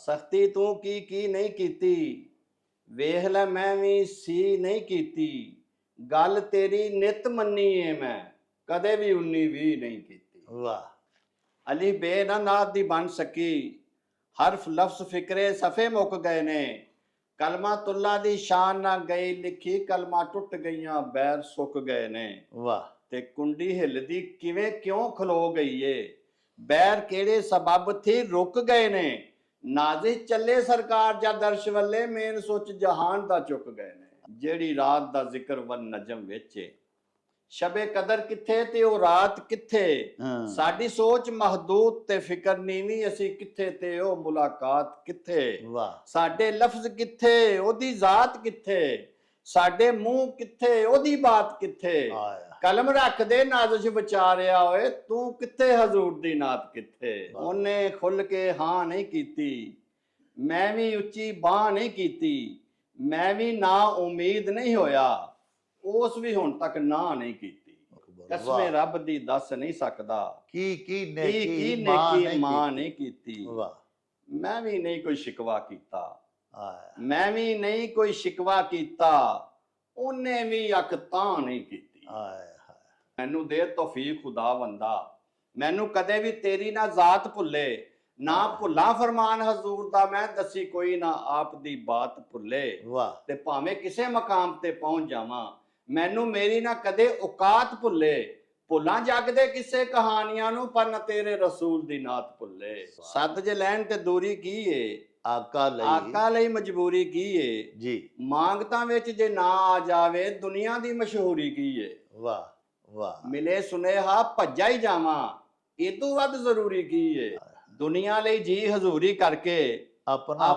ਸਖਤੀ ਤੂੰ ਕੀ ਨਹੀਂ ਕੀਤੀ, ਵੇਖ ਲੈ ਮੈਂ ਵੀ ਸੀ ਨਹੀਂ ਕੀਤੀ। ਗੱਲ ਤੇਰੀ ਨਿਤ ਮੰਨੀ ਏ ਮੈਂ, ਕਦੇ ਵੀ 19-20 ਨਹੀਂ ਕੀਤੀ। ਵਾਹ। ਅਲੀ ਬੇ ਨਾ ਨਾਦ ਦੀ ਬਣ ਸਕੀ, ਹਰਫ ਲਫ਼ਜ਼ ਫਿਕਰੇ ਸਫੇ ਮੁੱਕ ਗਏ ਨੇ। ਕਲਮਾ ਤੁੱਲਾ ਦੀ ਸ਼ਾਨ ਨਾ ਗਈ ਲਿਖੀ, ਕਲਮਾ ਟੁੱਟ ਗਈਆਂ ਬੈਰ ਸੁੱਕ ਗਏ ਨੇ। ਵਾਹ। ਤੇ ਕੁੰਡੀ ਹਿੱਲਦੀ ਕਿਵੇਂ ਕਿਉਂ ਖਲੋ ਗਈ ਏ, ਬੈਰ ਕਿਹੜੇ ਸਬਬ ਥੀ ਰੁਕ ਗਏ ਨੇ। ਨਾਜ਼ਿਸ਼ ਚੱਲੇ ਸਰਕਾਰ ਜਾਂ ਦਰਸ਼ ਵੱਲੇ, ਮੇਨ ਸੋਚ ਜਹਾਨ ਦਾ ਚੁੱਕ ਗਏ ਨੇ। ਜਿਹੜੀ ਰਾਤ ਦਾ ਜ਼ਿਕਰ ਵਨ ਨਜਮ ਵਿੱਚ ਏ, ਸ਼ਬੇ ਕਦਰ ਕਿੱਥੇ ਤੇ ਉਹ ਰਾਤ ਕਿੱਥੇ। ਸਾਡੀ ਸੋਚ ਮਹਦੂਦ ਤੇ ਫਿਕਰ ਨੀਵੀਂ, ਅਸੀਂ ਕਿੱਥੇ ਤੇ ਉਹ ਮੁਲਾਕਾਤ ਕਿੱਥੇ। ਵਾਹ। ਸਾਡੇ ਲਫ਼ਜ਼ ਕਿੱਥੇ ਉਹਦੀ ਜ਼ਾਤ ਕਿੱਥੇ, ਸਾਡੇ ਮੂੰਹ ਕਿੱਥੇ ਉਹਦੀ ਬਾਤ ਕਿੱਥੇ। ਕਲਮ ਰੱਖ ਦੇ ਨਾਜ਼ਿਸ਼ ਵਿਚਾਰਿਆ ਓਏ, ਤੂੰ ਕਿੱਥੇ ਹਜ਼ੂਰ ਦੀ ਨਾਤ ਕਿੱਥੇ। ਉਹਨੇ ਖੁੱਲ ਕੇ ਹਾਂ ਨਹੀਂ ਕੀਤੀ, ਮੈਂ ਵੀ ਉੱਚੀ ਬਾਂਹ ਨਹੀਂ ਕੀਤੀ। ਮੈਂ ਵੀ ਨਾ ਉਮੀਦ ਨਹੀਂ ਹੋਇਆ, ਉਸ ਵੀ ਹੁਣ ਤੱਕ ਨਾ ਨਹੀਂ ਕੀਤੀ। ਕਸਮੇ ਰੱਬ ਦੀ ਦੱਸ ਨਹੀਂ ਸਕਦਾ, ਕੀ ਨੇਕੀ ਮਾਂ ਨਹੀਂ ਕੀਤੀ। ਮੈਂ ਵੀ ਨਹੀਂ ਕੋਈ ਸ਼ਿਕਵਾ ਕੀਤਾ, ਮੈਂ ਵੀ ਨਹੀਂ ਕੋਈ ਸ਼ਿਕਵਾ ਕੀਤਾ। ਉਹਨੇ ਵੀ ਅੱਖ ਤਾਂ ਨਹੀਂ ਕੀਤੀ। ਮੈਨੂੰ ਦੇ ਤੌਫੀਕ ਖੁਦਾ ਬੰਦਾ, ਮੈਨੂੰ ਕਦੇ ਵੀ ਤੇਰੀ ਨਾ ਜ਼ਾਤ ਭੁੱਲੇ। ਨਾ ਭੁੱਲਾ ਫਰਮਾਨ ਹਜ਼ੂਰ ਦਾ ਮੈਂ, ਦੱਸੀ ਕੋਈ ਨਾ ਆਪ ਦੀ ਬਾਤ ਭੁੱਲੇ। ਤੇ ਭਾਵੇਂ ਕਿਸੇ ਮਕਾਮ ਤੇ ਪਹੁੰਚ ਜਾਵਾਂ, ਮੈਨੂੰ ਮੇਰੀ ਨਾ ਕਦੇ ਔਕਾਤ ਭੁੱਲੇ। ਭੁੱਲਾਂ ਜੱਗ ਦੇ ਕਿਸੇ ਕਹਾਣੀਆਂ ਨੂੰ, ਪਰ ਨਾ ਤੇਰੇ ਰਸੂਲ ਦੀ ਨਾਤ ਭੁੱਲੇ। ਸੱਦ ਜੇ ਲੈਣ ਤੇ ਦੂਰੀ ਕੀ ਏ, ਆਕਾ ਲਈ ਮਜਬੂਰੀ ਕੀ ਏ ਜੀ। ਮੰਗਤਾਂ ਵਿੱਚ ਜੇ ਨਾ ਆ ਜਾਵੇ, ਦੁਨੀਆ ਦੀ ਮਸ਼ਹੂਰੀ ਕੀ ਏ। ਵਾਹ ਵਾਹ। ਮਿਲੇ ਸੁਨੇਹਾ ਭੱਜਾ ਹੀ ਜਾਵਾਂ, ਇਹ ਤੋਂ ਵੱਧ ਜ਼ਰੂਰੀ ਕੀ ਏ। ਦੁਨੀਆ ਲਈ ਜੀ ਹਜ਼ੂਰੀ ਕਰਕੇ ਆਪਣਾ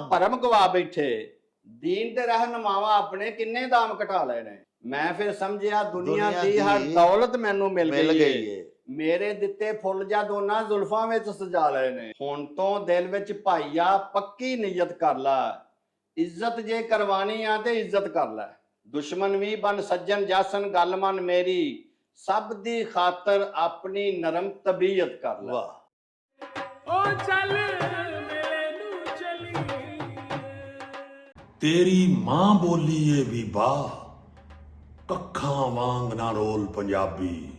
ਭਰਮ ਗਵਾ ਬੈਠੇ। ਦੀਨ ਤੇ ਰਹਿਨੁਮਾਵਾ ਆਪਣੇ ਕਿੰਨੇ ਦਾਮ ਘਟਾ ਲਏ ਨੇ। ਮੈਂ ਫਿਰ ਸਮਝਿਆ ਦੁਨੀਆ ਦੀ ਹਰ ਦੌਲਤ ਮੈਨੂੰ ਮਿਲ ਗਈ ਏ। ਮੇਰੇ ਦਿੱਤੇ ਫੁੱਲ ਜਾਂ ਦੋਨਾਂ ਜ਼ੁਲਫਾਂ ਵਿੱਚ ਸਜਾ ਲਏ ਨੇ। ਹੁਣ ਤੋਂ ਦਿਲ ਵਿੱਚ ਭਾਈਆ ਪੱਕੀ ਨੀਅਤ ਕਰ ਲੈ, ਇੱਜ਼ਤ ਜੇ ਕਰਵਾਣੀ ਆ ਤੇ ਇੱਜ਼ਤ ਕਰ ਲੈ। ਦੁਸ਼ਮਣ ਵੀ ਬਨ ਸੱਜਣ ਜਾਸਨ ਗੱਲ ਮਨ ਮੇਰੀ, ਸਭ ਦੀ ਖਾਤਰ ਆਪਣੀ ਨਰਮ ਤਬੀਅਤ ਕਰ ਲੈ। ਓ ਚੱਲ ਮੇਲੇ ਨੂੰ ਚਲੀਏ, ਤੇਰੀ ਮਾਂ ਬੋਲੀ ਏ ਬੀਬਾ, ਕੱਖਾਂ ਵਾਂਗ ਨਾ ਰੋਲ ਪੰਜਾਬੀ।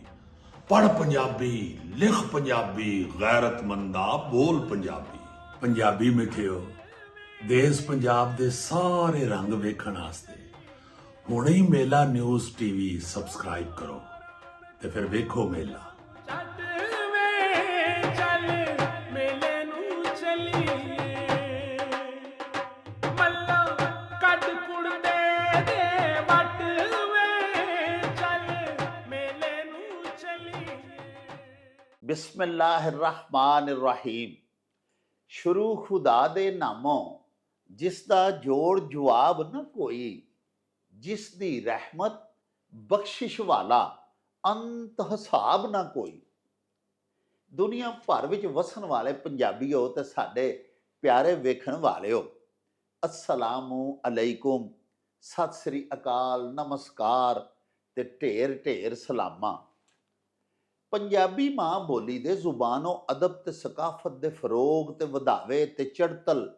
ਪੜ੍ਹ ਪੰਜਾਬੀ, ਲਿਖ ਪੰਜਾਬੀ, ਗੈਰਤਮੰਦਾ ਬੋਲ ਪੰਜਾਬੀ। ਪੰਜਾਬੀ ਮਿੱਠਿਓ, ਦੇਸ਼ ਪੰਜਾਬ ਦੇ ਸਾਰੇ ਰੰਗ ਵੇਖਣ ਵਾਸਤੇ ਹੁਣੇ ਹੀ ਮੇਲਾ ਨਿਊਜ਼ ਟੀਵੀ ਸਬਸਕ੍ਰਾਈਬ ਕਰੋ ਤੇ ਫਿਰ ਵੇਖੋ ਮੇਲਾ। ਛੱਡ ਵੇ ਚੱਲ ਮੇਲੇ ਨੂੰ ਚਲੀਏ, ਮੱਲਾ ਕੱਢ ਕੁੜਦੇ ਦੇ ਵੱਟ ਵੇ, ਚੱਲ ਮੇਲੇ ਨੂੰ ਚਲੀਏ। ਬਿਸਮਿल्लाहिर्रहमानिर्रहीम। ਸ਼ੁਰੂ ਖੁਦਾ ਦੇ ਨਾਮੋਂ, ਜਿਸ ਦਾ ਜੋੜ ਜਵਾਬ ਨਾ ਕੋਈ, ਜਿਸ ਦੀ ਰਹਿਮਤ ਬਖਸ਼ਿਸ਼ ਵਾਲਾ, ਅੰਤ ਹਿਸਾਬ ਨਾ ਕੋਈ। ਦੁਨੀਆ ਭਰ ਵਿੱਚ ਵਸਣ ਵਾਲੇ ਪੰਜਾਬੀਓ ਤੇ ਸਾਡੇ ਪਿਆਰੇ ਵੇਖਣ ਵਾਲਿਓ, ਅਸਲਾਮੁ ਅਲੈਕੁਮ, ਸਤਿ ਸ੍ਰੀ ਅਕਾਲ, ਨਮਸਕਾਰ ਤੇ ਢੇਰ ਢੇਰ ਸਲਾਮਾਂ। ਪੰਜਾਬੀ ਮਾਂ ਬੋਲੀ ਦੇ ਜ਼ੁਬਾਨੋ ਅਦਬ ਤੇ ਸਕਾਫਤ ਦੇ ਫਰੋਗ ਤੇ ਵਧਾਵੇ ਤੇ ਚੜਤਲ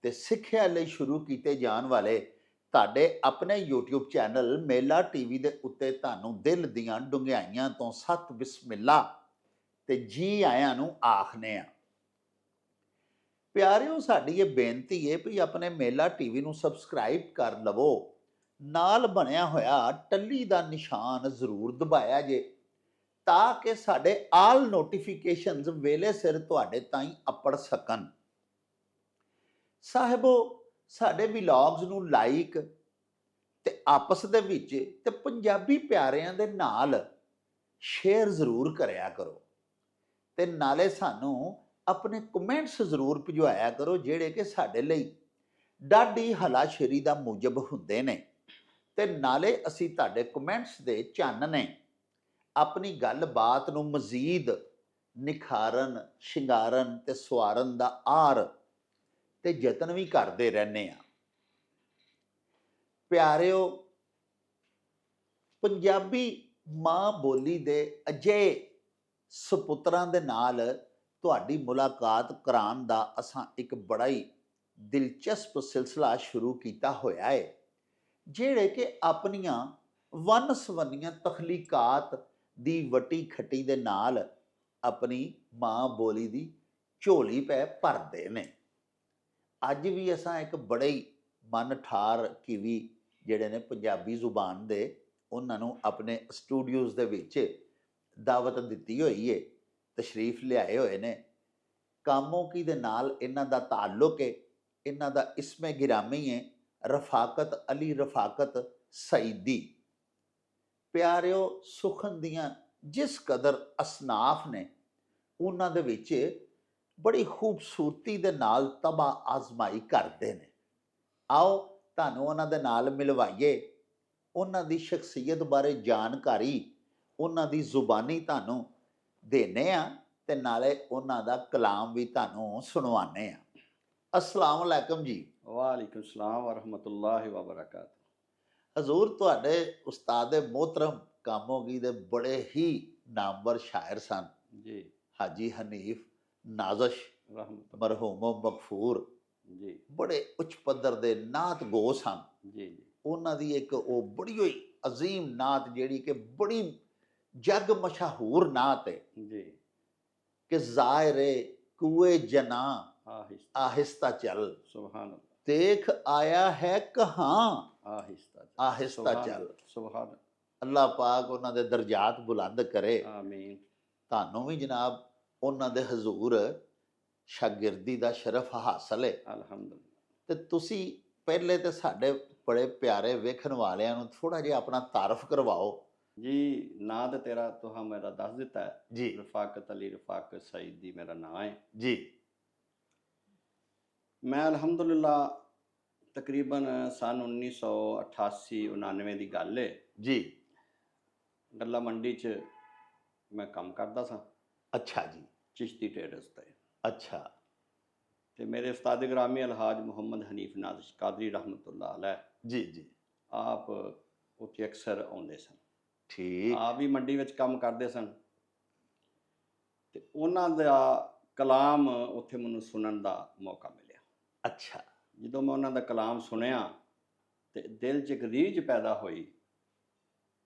ਤੇ ਸਿੱਖਿਆ ਲਈ ਸ਼ੁਰੂ ਕੀਤੇ ਜਾਣ ਵਾਲੇ ਤੁਹਾਡੇ ਆਪਣੇ YouTube ਚੈਨਲ ਮੇਲਾ ਟੀਵੀ ਦੇ ਉੱਤੇ ਤੁਹਾਨੂੰ ਦਿਲ ਦੀਆਂ ਡੁੰਘਾਈਆਂ ਤੋਂ ਸਤ ਬਿਸਮਿਲ੍ਲਾ ਤੇ ਜੀ ਆਇਆਂ ਨੂੰ ਆਖਨੇ ਆ। ਪਿਆਰਿਓ, ਸਾਡੀ ਇਹ ਬੇਨਤੀ ਹੈ ਵੀ ਆਪਣੇ ਮੇਲਾ ਟੀਵੀ ਨੂੰ ਸਬਸਕ੍ਰਾਈਬ ਕਰ ਲਵੋ, ਨਾਲ ਬਣਿਆ ਹੋਇਆ ਟੱਲੀ ਦਾ ਨਿਸ਼ਾਨ ਜ਼ਰੂਰ ਦਬਾਇਆ ਜੇ, ਤਾਂ ਕਿ ਸਾਡੇ ਆਲ ਨੋਟੀਫਿਕੇਸ਼ਨਸ ਵੇਲੇ ਸਿਰ ਤੁਹਾਡੇ ਤਾਈਂ ਅੱਪੜ ਸਕਣ। ਸਾਹਿਬੋ, ਸਾਡੇ ਵਲੌਗਸ ਨੂੰ ਲਾਈਕ ਤੇ ਆਪਸ ਦੇ ਵਿੱਚ ਤੇ ਪੰਜਾਬੀ ਪਿਆਰਿਆਂ ਦੇ ਨਾਲ ਸ਼ੇਅਰ ਜ਼ਰੂਰ ਕਰਿਆ ਕਰੋ, ਤੇ ਨਾਲੇ ਸਾਨੂੰ ਆਪਣੇ ਕਮੈਂਟਸ ਜ਼ਰੂਰ ਭਿਜਵਾਇਆ ਕਰੋ, ਜਿਹੜੇ ਕਿ ਸਾਡੇ ਲਈ ਡਾਢੀ ਹਲਾਸ਼ੇਰੀ ਦਾ ਮੂਜਬ ਹੁੰਦੇ ਨੇ। ਤੇ ਨਾਲੇ ਅਸੀਂ ਤੁਹਾਡੇ ਕਮੈਂਟਸ ਦੇ ਚੰਨ ਨੇ ਆਪਣੀ ਗੱਲਬਾਤ ਨੂੰ ਮਜ਼ੀਦ ਨਿਖਾਰਨ, ਸ਼ਿੰਗਾਰਨ ਤੇ ਸਵਾਰਨ ਦਾ ਆਰ ਤੇ ਯਤਨ ਵੀ ਕਰਦੇ ਰਹਿੰਦੇ ਆ। ਪਿਆਰਿਓ, ਪੰਜਾਬੀ ਮਾਂ ਬੋਲੀ ਦੇ ਅਜਿਹੇ ਸਪੁੱਤਰਾਂ ਦੇ ਨਾਲ ਤੁਹਾਡੀ ਮੁਲਾਕਾਤ ਕਰਾਉਣ ਦਾ ਅਸਾਂ ਇੱਕ ਬੜਾ ਹੀ ਦਿਲਚਸਪ ਸਿਲਸਿਲਾ ਸ਼ੁਰੂ ਕੀਤਾ ਹੋਇਆ ਹੈ, ਜਿਹੜੇ ਕਿ ਆਪਣੀਆਂ ਵੰਨ ਸਵੰਨੀਆਂ ਤਖਲੀਕਾਤ ਦੀ ਵਟੀ ਖੱਟੀ ਦੇ ਨਾਲ ਆਪਣੀ ਮਾਂ ਬੋਲੀ ਦੀ ਝੋਲੀ ਪੈ ਭਰਦੇ ਨੇ। ਅੱਜ ਵੀ ਅਸਾਂ ਇੱਕ ਬੜੇ ਹੀ ਮਨ ਠਾਰ ਕਿਵੀ ਜਿਹੜੇ ਨੇ ਪੰਜਾਬੀ ਜ਼ੁਬਾਨ ਦੇ, ਉਹਨਾਂ ਨੂੰ ਆਪਣੇ ਸਟੂਡੀਓਜ਼ ਦੇ ਵਿੱਚ ਦਾਵਤ ਦਿੱਤੀ ਹੋਈ ਹੈ, ਤਸ਼ਰੀਫ ਲਿਆਏ ਹੋਏ ਨੇ। ਕਾਮੋਕੀ ਦੇ ਨਾਲ ਇਹਨਾਂ ਦਾ ਤਾਲੁਕ ਹੈ, ਇਹਨਾਂ ਦਾ ਇਸਮੇ ਗਿਰਾਮੀ ਹੈ ਰਫਾਕਤ ਅਲੀ ਰਫਾਕਤ ਸਈਦੀ। ਪਿਆਰਿਓ, ਸੁਖਨ ਦੀਆਂ ਜਿਸ ਕਦਰ ਅਸਨਾਫ ਨੇ, ਉਹਨਾਂ ਦੇ ਵਿੱਚ ਬੜੀ ਖੂਬਸੂਰਤੀ ਦੇ ਨਾਲ ਤਬਾ ਆਜ਼ਮਾਈ ਕਰਦੇ ਨੇ। ਆਓ ਤੁਹਾਨੂੰ ਉਹਨਾਂ ਦੇ ਨਾਲ ਮਿਲਵਾਈਏ, ਉਹਨਾਂ ਦੀ ਸ਼ਖਸੀਅਤ ਬਾਰੇ ਜਾਣਕਾਰੀ, ਉਹਨਾਂ ਦੀ ਜ਼ੁਬਾਨੀ ਤੁਹਾਨੂੰ ਦੇਣੇ ਆ ਤੇ ਨਾਲੇ ਉਹਨਾਂ ਦਾ ਕਲਾਮ ਵੀ ਤੁਹਾਨੂੰ ਸੁਣਵਾਉਂਦੇ ਆ। अस्सलाम वालेकुम जी। वालेकुम सलाम व रहमतुल्लाहि व बरकातहू। हजूर, ਤੁਹਾਡੇ ਉਸਤਾਦ मोहतरम कामोगी ਦੇ ਬੜੇ ਹੀ ਨਾਮਵਰ ਸ਼ਾਇਰ ਸਨ ਜੀ, ਹਾਜੀ ਹਨੀਫ ਨਾਜ਼ਸ਼ ਰਹਿਮਤ ਮਰਹੂਮ ਮਗਫੂਰ ਜੀ, ਬੜੇ ਉੱਚ ਪੱਧਰ ਦੇ ਨਾਤ ਗੋ ਸਨ। ਜੀ ਜੀ, ਉਹਨਾਂ ਦੀ ਇੱਕ ਉਹ ਬੜੀ ਹੋਈ ਅਜ਼ੀਮ ਨਾਤ ਜਿਹੜੀ ਕਿ ਬੜੀ ਜਗ ਮਸ਼ਹੂਰ ਨਾਤ ਹੈ ਜੀ, ਕਿ ਜ਼ਾਇਰੇ ਕੁਏ ਜਨਾ आहिस्ता आहिस्ता चल, सुभान अल्लाह, देख आया है कहाँ आहिस्ता आहिस्ता सुभान चल। अल्लाह, सुभान ਅੱਲਾਹ ਪਾਕ ਉਹਨਾਂ ਦੇ ਦਰਜਾਤ ਬੁਲੰਦ ਕਰੇ। आमीन। ਤੁਹਾਨੂੰ ਵੀ ਜਨਾਬ ਉਹਨਾਂ ਦੇ ਹਜ਼ੂਰ ਸ਼ਾਗਿਰਦੀ ਦਾ ਸ਼ਰਫ ਹਾਸਲ ਹੈ। अल्हम्दुलिल्लाह। ਤੇ ਤੁਸੀਂ ਪਹਿਲੇ ਤੇ ਸਾਡੇ ਬੜੇ ਪਿਆਰੇ ਵੇਖਣ ਵਾਲਿਆਂ ਨੂੰ ਥੋੜਾ ਜਿਹਾ ਆਪਣਾ ਤਾਰਫ ਕਰਵਾਓ। जी, ना तो तेरा तो हाँ मेरा दस दिता है जी रफाकत अली रफाकत सईदी मेरा नाम है जी। मैं अल्हम्दुलिल्लाह तकरीबन सन 1988-99 की गल है जी। गल्ला मंडी च मैं काम करता सा, अच्छा जी, चिश्ती ट्रेडर्स ते। अच्छा। ते मेरे उस्ताद ग्रामी अलहाज मुहम्मद हनीफ नाज़िश कादरी रहमतुल्लाह अलैह जी जी। आप उत्थे अक्सर आउंदे सन, ठीक। आप भी मंडी विच काम करते सन ते उन्हां दा कलाम उत्थे मैनूं सुनन दा मौका मिलिया। अच्छा। ਜਦੋਂ ਮੈਂ ਉਹਨਾਂ ਦਾ ਕਲਾਮ ਸੁਣਿਆ ਤੇ ਦਿਲ 'ਚ ਇੱਕ ਰੀਝ ਪੈਦਾ ਹੋਈ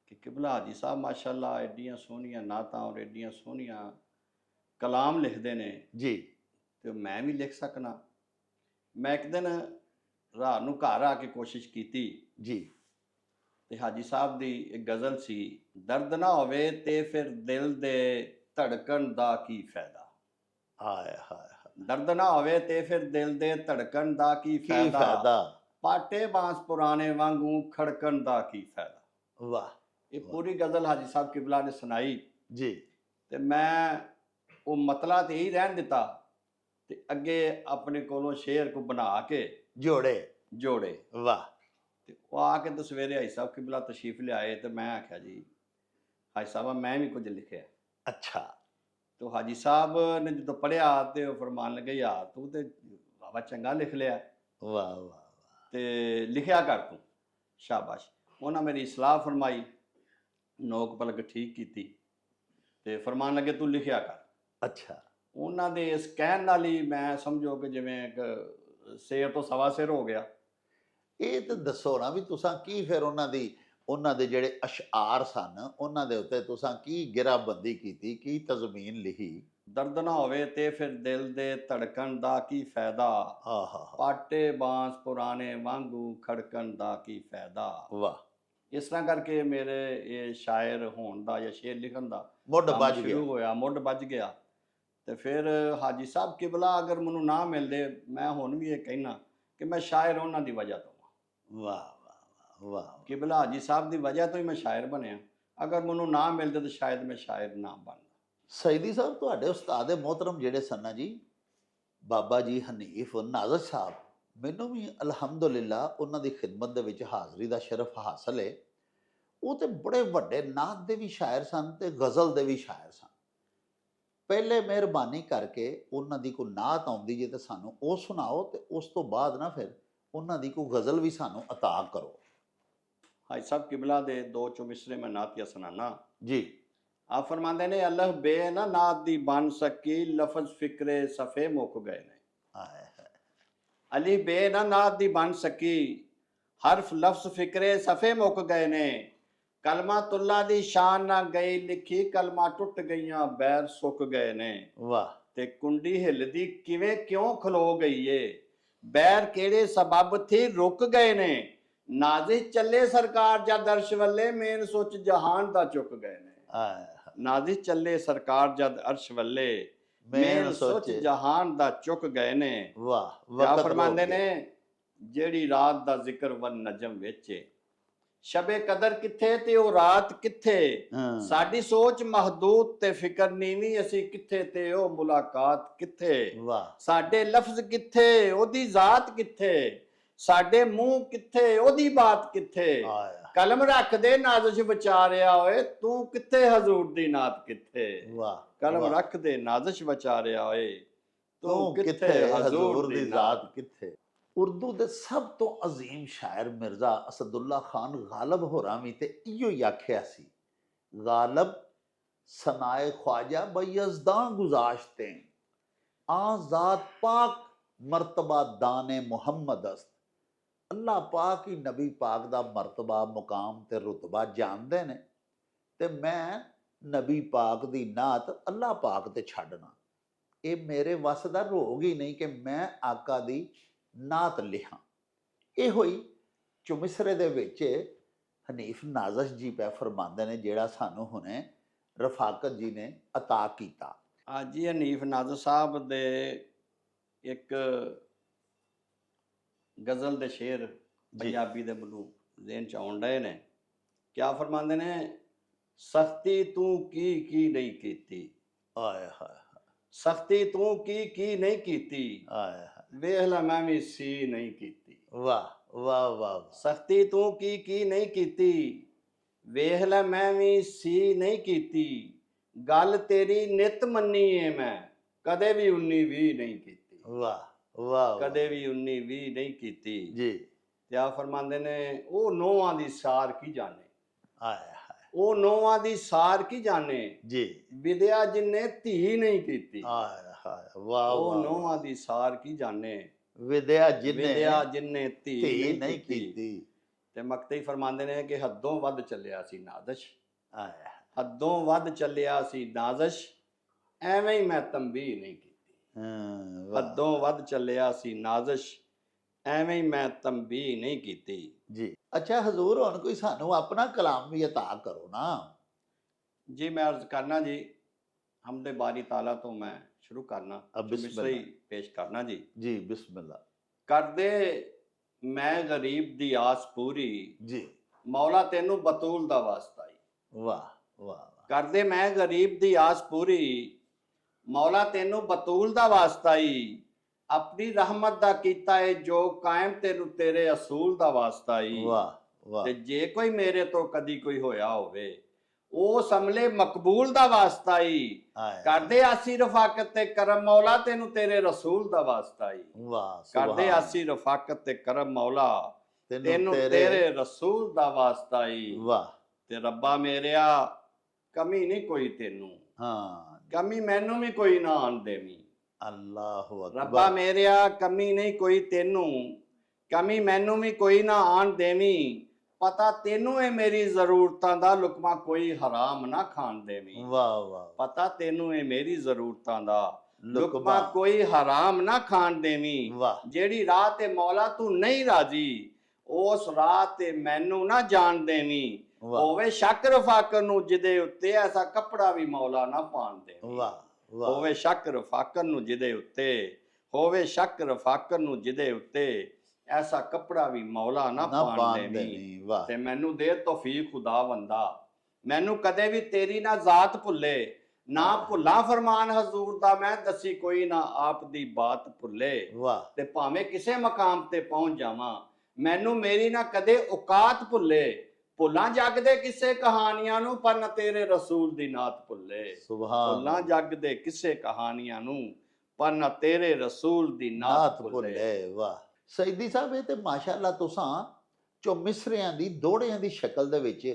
ਕਿ ਕਿਬਲਾ ਹਾਜੀ ਸਾਹਿਬ ਮਾਸ਼ਾਅੱਲਾ ਐਡੀਆਂ ਸੋਹਣੀਆਂ ਨਾਤਾਂ ਔਰ ਐਡੀਆਂ ਸੋਹਣੀਆਂ ਕਲਾਮ ਲਿਖਦੇ ਨੇ ਜੀ। ਤੇ ਮੈਂ ਵੀ ਲਿਖ ਸਕਣਾ। ਮੈਂ ਇੱਕ ਦਿਨ ਰਾਤ ਨੂੰ ਘਰ ਆ ਕੇ ਕੋਸ਼ਿਸ਼ ਕੀਤੀ ਜੀ। ਤੇ ਹਾਜੀ ਸਾਹਿਬ ਦੀ ਇੱਕ ਗਜ਼ਲ ਸੀ, ਦਰਦ ਨਾ ਹੋਵੇ ਤੇ ਫਿਰ ਦਿਲ ਦੇ ਧੜਕਣ ਦਾ ਕੀ ਫਾਇਦਾ। ਹਾਏ ਹਾਏ, ਦਰਦ ਨਾ ਹੋਵੇ ਤੇ ਫਿਰ ਦਿਲ ਦੇ ਧੜਕਣ ਦਾ ਕੀ ਕੀ ਫਾਇਦਾ, ਫਾਇਦਾ। ਪਾਟੇ ਬਾਂਸ ਪੁਰਾਣੇ ਵਾਂਗੂ ਖੜਕਣ ਦਾ ਕੀ ਫਾਇਦਾ। ਵਾਹ। ਇਹ ਪੂਰੀ ਗਜ਼ਲ ਹਾਜੀ ਸਾਹਿਬ ਕਿਬਲਾ ਨੇ ਸੁਣਾਈ ਜੀ। ਤੇ ਮੈਂ ਉਹ ਮਤਲਾ ਤੇ ਹੀ ਰਹਿਣ ਦਿੱਤਾ ਤੇ ਅੱਗੇ ਆਪਣੇ ਕੋਲੋਂ ਸ਼ੇਰ ਕੋ ਬਣਾ ਕੇ ਜੋੜੇ। ਵਾਹ। ਤੇ ਉਹ ਆ ਕੇ ਤਾਂ ਸਵੇਰੇ ਹਾਜੀ ਸਾਹਿਬ ਕਿਬਲਾ ਤਸ਼ਰੀਫ ਲਿਆਏ ਤੇ ਮੈਂ ਆਖਿਆ ਜੀ ਹਾਜੀ ਸਾਹਿਬ ਮੈਂ ਵੀ ਕੁਝ ਲਿਖਿਆ। ਅੱਛਾ। तो हाजी साहब ने जो पढ़िया तो फरमान लगे यार तू तो बाबा चंगा लिख लिया। वाह वाह वाह। तो लिखिया कर तू, शाबाश। उन्हें मेरी सलाह फरमाई, नोक पलक ठीक की ते फरमान लगे तू लिखिया कर। अच्छा। उन्होंने इस कहन नाल ही मैं समझो कि जिवें एक सिर तो सवा सिर हो गया। ਇਹ ਤਾਂ ਦੱਸੋ ਨਾ ਵੀ ਤੁਸੀਂ ਕੀ ਫਿਰ ਉਹਨਾਂ ਦੇ ਜਿਹੜੇ ਅਸ਼ਆਰ ਸਨ ਉਹਨਾਂ ਦੇ ਉੱਤੇ ਤੁਸੀਂ ਕੀ ਗਿਰਾਬੰਦੀ ਕੀਤੀ, ਕੀ ਤਜ਼ਮੀਨ ਲਿਖੀ। ਦਰਦ ਨਾ ਹੋਵੇ ਤੇ ਫਿਰ ਦਿਲ ਦੇ ਧੜਕਣ ਦਾ ਕੀ ਫਾਇਦਾ, ਆਹਾ। ਪਾਟੇ ਬਾਂਸ ਪੁਰਾਣੇ ਵਾਂਗੂ ਖੜਕਣ ਦਾ ਕੀ ਫਾਇਦਾ। ਵਾਹ। ਇਸ ਤਰ੍ਹਾਂ ਕਰਕੇ ਮੇਰੇ ਇਹ ਸ਼ਾਇਰ ਹੋਣ ਦਾ ਜਾਂ ਸ਼ੇਰ ਲਿਖਣ ਦਾ ਮੁੱਢ ਕੰਮ ਵੱਜ ਗਿਆ। ਸ਼ੁਰੂ ਹੋਇਆ, ਮੁੱਢ ਵੱਜ ਗਿਆ। ਤੇ ਫਿਰ ਹਾਜੀ ਸਾਹਿਬ ਕਿਬਲਾ ਅਗਰ ਮੈਨੂੰ ਨਾ ਮਿਲਦੇ, ਮੈਂ ਹੁਣ ਵੀ ਇਹ ਕਹਿਣਾ ਕਿ ਮੈਂ ਸ਼ਾਇਰ ਉਹਨਾਂ ਦੀ ਵਜ੍ਹਾ ਤੋਂ। ਵਾਹ ਵਾਹ ਵਾਹ। ਕਿਬਲਾ ਹਾਜੀ ਸਾਹਿਬ ਦੀ ਵਜ੍ਹਾ ਤੋਂ ਹੀ ਮੈਂ ਸ਼ਾਇਰ ਬਣਿਆ। ਅਗਰ ਮੈਨੂੰ ਨਾ ਮਿਲਦੇ ਤਾਂ ਸ਼ਾਇਦ ਮੈਂ ਸ਼ਾਇਰ ਨਾ ਬਣਦਾ। ਸਈਦੀ ਸਾਹਿਬ, ਤੁਹਾਡੇ ਉਸਤਾਦ ਮੋਹਤਰਮ ਜਿਹੜੇ ਸਨ ਜੀ ਬਾਬਾ ਜੀ ਹਨੀਫ ਨਾਜ਼ਸ਼ ਸਾਹਿਬ, ਮੈਨੂੰ ਵੀ ਅਲਹਮਦੁਲਿਲਾ ਉਹਨਾਂ ਦੀ ਖਿਦਮਤ ਦੇ ਵਿੱਚ ਹਾਜ਼ਰੀ ਦਾ ਸ਼ਰਫ ਹਾਸਲ ਹੈ। ਉਹ ਤੇ ਬੜੇ ਵੱਡੇ ਨਾਤ ਦੇ ਵੀ ਸ਼ਾਇਰ ਸਨ ਤੇ ਗਜ਼ਲ ਦੇ ਵੀ ਸ਼ਾਇਰ ਸਨ। ਪਹਿਲੇ ਮਿਹਰਬਾਨੀ ਕਰਕੇ ਉਹਨਾਂ ਦੀ ਕੋਈ ਨਾਤ ਆਉਂਦੀ ਜੇ ਤੇ ਸਾਨੂੰ ਉਹ ਸੁਣਾਓ ਤੇ ਉਸ ਤੋਂ ਬਾਅਦ ਨਾ ਫਿਰ ਉਹਨਾਂ ਦੀ ਕੋਈ ਗਜ਼ਲ ਵੀ ਸਾਨੂੰ ਅਤਾ ਕਰੋ। ਹਾਜੀ ਸਾਹਿਬ ਕਿਬਲਾ ਦੇ ਦੋ ਚੋ ਮਿਸਰੇ ਮੈਂ ਨਾਤੀਆ ਸੁਣਾਨਾ ਜੀ। ਆ ਫਰਮਾਉਂਦੇ ਨੇ ਅਲਫ ਬੇ ਨਾ ਨਾਤ ਦੀ ਬਣ ਸਕੀ ਲਫ਼ਜ਼ ਫਿਕਰੇ ਸਫੇ ਮੁੱਕ ਗਏ ਨੇ। ਹਾਏ ਹਾਏ ਅਲੀ ਬੇ ਨਾ ਨਾਤ ਦੀ ਬਣ ਸਕੀ ਹਰਫ ਲਫ਼ਜ਼ ਫਿਕਰੇ ਸਫੇ ਮੁੱਕ ਗਏ ਨੇ। ਕਲਮਾ ਤੁੱਲਾ ਦੀ ਸ਼ਾਨ ਨਾ ਗਈ ਲਿਖੀ ਕਲਮਾ ਟੁੱਟ ਗਈਆਂ ਬੈਰ ਸੁੱਕ ਗਏ ਨੇ। ਵਾਹ ਤੇ ਕੁੰਡੀ ਹਿੱਲਦੀ ਕਿਵੇਂ ਕਿਉਂ ਖਲੋ ਗਈ ਏ ਬੈਰ ਕਿਹੜੇ ਸਬਬ ਥੀ ਰੁਕ ਗਏ ਨੇ। ਨਾਜ਼ਿਸ਼ ਚੱਲੇ ਸਰਕਾਰ ਜਦ ਅਰਸ਼ ਵੱਲੇ ਮੇਨ ਸੋਚ ਜਹਾਨ ਦਾ ਚੁੱਕ ਗਏ ਨੇ। ਹਾਏ ਨਾਜ਼ਿਸ਼ ਚੱਲੇ ਸਰਕਾਰ ਜਦ ਅਰਸ਼ ਵੱਲੇ ਮੇਨ ਸੋਚ ਜਹਾਨ ਦਾ ਚੁੱਕ ਗਏ ਨੇ। ਵਾਹ ਕਿਆ ਵਕਤ ਫਰਮਾਉਂਦੇ ਰੋਕ ਗਿਆ। ਨੇ ਜਿਹੜੀ ਰਾਤ ਦਾ ਜ਼ਿਕਰ ਵਨ ਨਜਮ ਵਿੱਚ ਏ, ਸ਼ਬੇ ਕਦਰ ਕਿੱਥੇ ਤੇ ਉਹ ਰਾਤ ਕਿੱਥੇ। ਹਾਂ। ਸਾਡੀ ਸੋਚ ਮਹਦੂਦ ਤੇ ਫਿਕਰ ਨੀਵੀਂ ਅਸੀਂ ਕਿੱਥੇ ਤੇ ਉਹ ਮੁਲਾਕਾਤ ਕਿੱਥੇ। ਵਾਹ ਸਾਡੇ ਲਫ਼ਜ਼ ਕਿੱਥੇ ਉਹਦੀ ਜ਼ਾਤ ਕਿੱਥੇ, ਸਾਡੇ ਮੂੰਹ ਕਿੱਥੇ ਉਹਦੀ ਬਾਤ ਕਿੱਥੇ। ਹਾਏ ਕਲਮ ਰੱਖ ਦੇ ਨਾਜ਼ਿਸ਼ ਵਿਚਾਰਿਆ ਓਏ ਤੂੰ ਕਿੱਥੇ ਹਜ਼ੂਰ ਦੀ ਨਾਤ ਕਿੱਥੇ। ਵਾਹ ਕਲਮ ਵਾਹ। ਰੱਖ ਦੇ ਨਾਜ਼ਿਸ਼ ਵਿਚਾਰਿਆ ਓਏ ਤੂੰ ਕਿੱਥੇ ਹਜ਼ੂਰ ਦੀ ਜ਼ਾਤ ਕਿੱਥੇ। ਉਰਦੂ ਦੇ ਸਭ ਤੋਂ ਅਜ਼ੀਮ ਸ਼ਾਇਰ ਮਿਰਜ਼ਾ ਅਸਦੁੱਲਾ ਖਾਨ ਗਾਲਬ ਹੋਰਾਂ ਵੀ ਤੇ ਇਹੋ ਹੀ ਆਖਿਆ ਸੀ, ਗਾਲਬ ਸਨਾਏ ख्वाजा बयज़दां गुज़ाश्ते आ ज़ात पाक मर्तबा दाने मुहम्मद अस्त। ਅੱਲਾਹ ਪਾਕ ਹੀ ਨਬੀ ਪਾਕ ਦਾ ਮਰਤਬਾ ਮੁਕਾਮ ਤੇ ਰੁਤਬਾ ਜਾਣਦੇ ਨੇ ਤੇ ਮੈਂ ਨਬੀ ਪਾਕ ਦੀ ਨਾਤ ਅੱਲਾਹ ਪਾਕ ਤੇ ਛੱਡਣਾ ਇਹ ਮੇਰੇ ਵੱਸ ਦਾ ਰੋਗ ਹੀ ਨਹੀਂ ਕਿ ਮੈਂ ਆਕਾ ਦੀ ਨਾਤ ਲਿਖਾਂ। ਇਹੋ ਹੀ ਚੁਮਿਸਰੇ ਦੇ ਵਿੱਚ ਹਨੀਫ ਨਾਜ਼ਿਸ਼ ਜੀ ਪੈ ਫਰਮਾਉਂਦੇ ਨੇ ਜਿਹੜਾ ਸਾਨੂੰ ਹੁਣੇ ਰਫਾਕਤ ਜੀ ਨੇ ਅਤਾ ਕੀਤਾ। ਅੱਜ ਹੀ ਹਨੀਫ ਨਾਜ਼ਿਰ ਸਾਹਿਬ ਦੇ ਇੱਕ ਗਜ਼ਲ ਦੇ ਸ਼ੇਰ ਪੰਜਾਬੀ ਦੇ ਮੈਨੂੰ ਜ਼ਿਹਨ ਚ ਆਉਣ ਡਏ ਨੇ। ਕਿਆ ਫਰਮਾਉਂਦੇ ਨੇ, ਸਖਤੀ ਤੂੰ ਕੀ ਨਹੀਂ ਕੀਤੀ, ਆਏ ਹਾਏ ਸਖਤੀ ਤੂੰ ਕੀ ਨਹੀਂ ਕੀਤੀ, ਆਏ ਵੇਖ ਲੈ ਮੈਂ ਵੀ ਸੀ ਨਹੀਂ ਕੀਤੀ। ਵਾਹ ਵਾਹ ਵਾਹ। ਸਖਤੀ ਤੂੰ ਕੀ ਨਹੀਂ ਕੀਤੀ, ਵੇਖ ਲੈ ਮੈਂ ਵੀ ਸੀ ਨਹੀਂ ਕੀਤੀ। ਗੱਲ ਤੇਰੀ ਨਿਤ ਮੰਨੀ ਏ ਮੈਂ ਕਦੇ ਵੀ 19-20 ਨਹੀਂ ਕੀਤੀ। ਵਾਹ ਵਾਹ ਕਦੇ ਵੀ 19-20 ਨਹੀਂ ਕੀਤੀ ਜੀ। ਤੇ ਆ ਫਰਮਾਉਂਦੇ ਨੇ ਉਹ ਨੋਹਾਂ ਦੀ ਸਾਰ ਕੀ ਜਾਣੇ, ਆਏ ਹਾਏ ਉਹ ਨੋਹਾਂ ਦੀ ਸਾਰ ਕੀ ਜਾਣੇ। ਜੀ। ਵਿਦਿਆ ਜਿੰਨੇ ਧੀ ਨਹੀਂ ਕੀਤੀ, ਆਏ ਹਾਏ ਵਾਹ ਉਹ ਵਾਹ। ਨੋਹਾਂ ਦੀ ਸਾਰ ਕੀ ਜਾਣੇ। ਵਿਦਿਆ ਵਿਦਿਆ ਜਿੰਨੇ ਧੀ ਨਹੀਂ ਨਹੀਂ ਕੀਤੀ। ਕੀਤੀ। ਤੇ ਮਕਤਈ ਫਰਮਾਉਂਦੇ ਨੇ ਕਿ ਹੱਦੋਂ ਵੱਧ ਚੱਲਿਆ ਸੀ ਨਾਜ਼ਿਸ਼, ਆਏ ਹੱਦੋਂ ਵੱਧ ਚੱਲਿਆ ਸੀ ਨਾਜ਼ਿਸ਼, ਐਵੇਂ ਹੀ ਮੈਂ ਤੰਬੀਹ ਨਹੀਂ ਕੀਤੀ। ਹਾਂ ਵਾਹ ਹੱਦੋਂ ਵੱਧ ਚੱਲਿਆ ਸੀ ਨਾਜ਼ਿਸ਼, ਐਵੇਂ ਹੀ ਮੈਂ ਤੰਬੀਹ ਨਹੀਂ ਕੀਤੀ। ਜੀ। ਅੱਛਾ ਹਜ਼ੂਰ ਹੁਣ ਕੋਈ ਸਾਨੂੰ ਆਪਣਾ ਕਲਾਮ ਵੀ ਅਤਾ ਕਰੋ ਨਾ। ਜੀ ਮੈਂ ਅਰਜ਼ ਕਰਨਾ ਜੀ, ਹਮਦੇ ਬਾਰੀ ਤਾਲਾ ਤੋਂ ਮੈਂ ਸ਼ੁਰੂ ਕਰਨਾ, ਬਿਸਮਿਲ੍ਲਾ। ਪੇਸ਼ ਕਰਨਾ ਜੀ। ਜੀ ਬਿਸਮਿਲ੍ਲਾ। ਕਰਦੇ ਮੈਂ ਗਰੀਬ ਦੀ ਆਸ ਪੂਰੀ, ਜੀ। ਮੌਲਾ ਤੈਨੂੰ ਬਤੂਲ ਦਾ ਵਾਸਤਾ ਈ। ਵਾਹ ਵਾਹ ਕਰਦੇ ਮੈਂ ਗਰੀਬ ਦੀ ਆਸ ਪੂਰੀ, ਮੌਲਾ ਤੈਨੂੰ ਬਤੂਲ ਦਾ ਵਾਸਤਾ ਈ। ਆਪਣੀ ਰਹਿਮਤ ਦਾ ਕੀਤਾ ਏ ਜੋ ਕਾਇਮ ਤੈਨੂੰ ਤੇਰੇ ਅਸੂਲ ਦਾ ਵਾਸਤਾ ਈ। ਵਾਹ ਵਾਹ। ਤੇ ਜੇ ਕੋਈ ਮੇਰੇ ਤੋਂ ਕਦੀ ਕੋਈ ਹੋਇਆ ਹੋਵੇ ਉਹ ਸਮਲੇ ਮਕਬੂਲ ਦਾ ਵਾਸਤਾ ਈ। ਕਰਦੇ ਆਸੀ ਰਫਾਕਤ ਤੇ ਕਰਮ ਮੌਲਾ ਤੈਨੂੰ ਤੇਰੇ ਰਸੂਲ ਦਾ ਵਾਸਤਾ ਈ। ਵਾਹ। ਕਰਦੇ ਆਸੀ ਰਫਾਕਤ ਤੇ ਕਰਮ ਮੌਲਾ ਤੈਨੂੰ ਤੇਰੇ ਰਸੂਲ ਦਾ ਵਾਸਤਾ ਈ। ਵਾਹ। ਤੇ ਰੱਬਾ ਮੇਰਿਆ ਕਮੀ ਨਹੀਂ ਕੋਈ ਤੈਨੂੰ, ਹਾਂ ਕਮੀ ਮੈਨੂੰ ਵੀ ਕੋਈ ਨਾ ਆਣ ਦੇਵੀਂ। ਅੱਲਾਹੁ ਅਕਬਰ। ਰੱਬਾ ਮੇਰਿਆ ਕਮੀ ਨਹੀਂ ਕੋਈ ਤੈਨੂੰ, ਕਮੀ ਮੈਨੂੰ ਵੀ ਕੋਈ ਨਾ ਆਣ ਦੇਵੀਂ। ਪਤਾ ਤੈਨੂੰ ਏ ਮੇਰੀ ਜ਼ਰੂਰਤਾਂ ਦਾ, ਲੁਕਮਾ ਕੋਈ ਹਰਾਮ ਨਾ ਖਾਣ ਦੇਵੀਂ। ਵਾਹ ਵਾਹ। ਪਤਾ ਤੈਨੂੰ ਏ ਮੇਰੀ ਜ਼ਰੂਰਤਾਂ ਦਾ, ਲੁਕਮਾ ਕੋਈ ਹਰਾਮ ਨਾ ਖਾਣ ਦੇਵੀਂ। ਵਾਹ। ਜਿਹੜੀ ਰਾਹ ਤੇ ਮੌਲਾ ਤੂੰ ਨਹੀਂ ਰਾਜੀ, ਉਸ ਰਾਹ ਤੇ ਮੈਨੂੰ ਨਾ ਜਾਣ ਦੇਵੀਂ। ਹੋਵੇ ਸ਼ੱਕ ਰਫਾਕਰ ਨੂੰ ਜਿਹਦੇ ਉੱਤੇ, ਐਸਾ ਕੱਪੜਾ ਵੀ ਮੌਲਾ ਨਾ ਪਾਣ ਦੇਵੀਂ। ਵਾਹ ਵਾਹ। ਹੋਵੇ ਸ਼ੱਕ ਰਫਾਕਰ ਨੂੰ ਜਿਹਦੇ ਉੱਤੇ, ਹੋਵੇ ਸ਼ੱਕ ਰਫਾਕਰ ਨੂੰ ਜਿਹਦੇ ਉੱਤੇ, ਐਸਾ ਕੱਪੜਾ ਵੀ ਮੌਲਾ ਨਾ ਪਾਣ ਦੇਵੀਂ। ਵਾਹ। ਤੇ ਮੈਨੂੰ ਦੇ ਤੌਫੀਕ ਖੁਦਾਵੰਦਾ, ਮੈਨੂੰ ਕਦੇ ਵੀ ਤੇਰੀ ਨਾ ਜ਼ਾਤ ਭੁੱਲੇ। ਨਾ ਭੁੱਲਾ ਫਰਮਾਨ ਹਜ਼ੂਰ ਦਾ ਮੈਂ, ਦੱਸੀ ਕੋਈ ਨਾ ਆਪ ਦੀ ਬਾਤ ਭੁੱਲੇ। ਵਾਹ। ਤੇ ਭਾਵੇਂ ਕਿਸੇ ਮਕਾਮ ਤੇ ਪਹੁੰਚ ਜਾਵਾਂ, ਮੈਨੂੰ ਮੇਰੀ ਨਾ ਕਦੇ ਔਕਾਤ ਭੁੱਲੇ। ਭੁੱਲਾਂ ਜੱਗ ਦੇ ਕਿਸੇ ਕਹਾਣੀਆਂ ਨੂੰ, ਪਰ ਨਾ ਤੇਰੇ ਰਸੂਲ ਦੀ ਨਾਤ ਭੁੱਲੇ। ਸੁਭਾਨ। ਭੁੱਲਾਂ ਜੱਗ ਦੇ ਕਿਸੇ ਕਹਾਣੀਆਂ ਨੂੰ, ਪਰ ਨਾ ਤੇਰੇ ਰਸੂਲ ਦੀ ਨਾਤ ਭੁੱਲੇ। ਵਾਹ। ਸਈਦੀ ਸਾਹਿਬ ਇਹ ਤੇ ਮਾਸ਼ਾਅੱਲਾ ਤੁਸਾਂ ਚੋ ਮਿਸਰਿਆਂ ਦੀ ਦੋੜਿਆਂ ਦੀ ਸ਼ਕਲ ਦੇ ਵਿੱਚ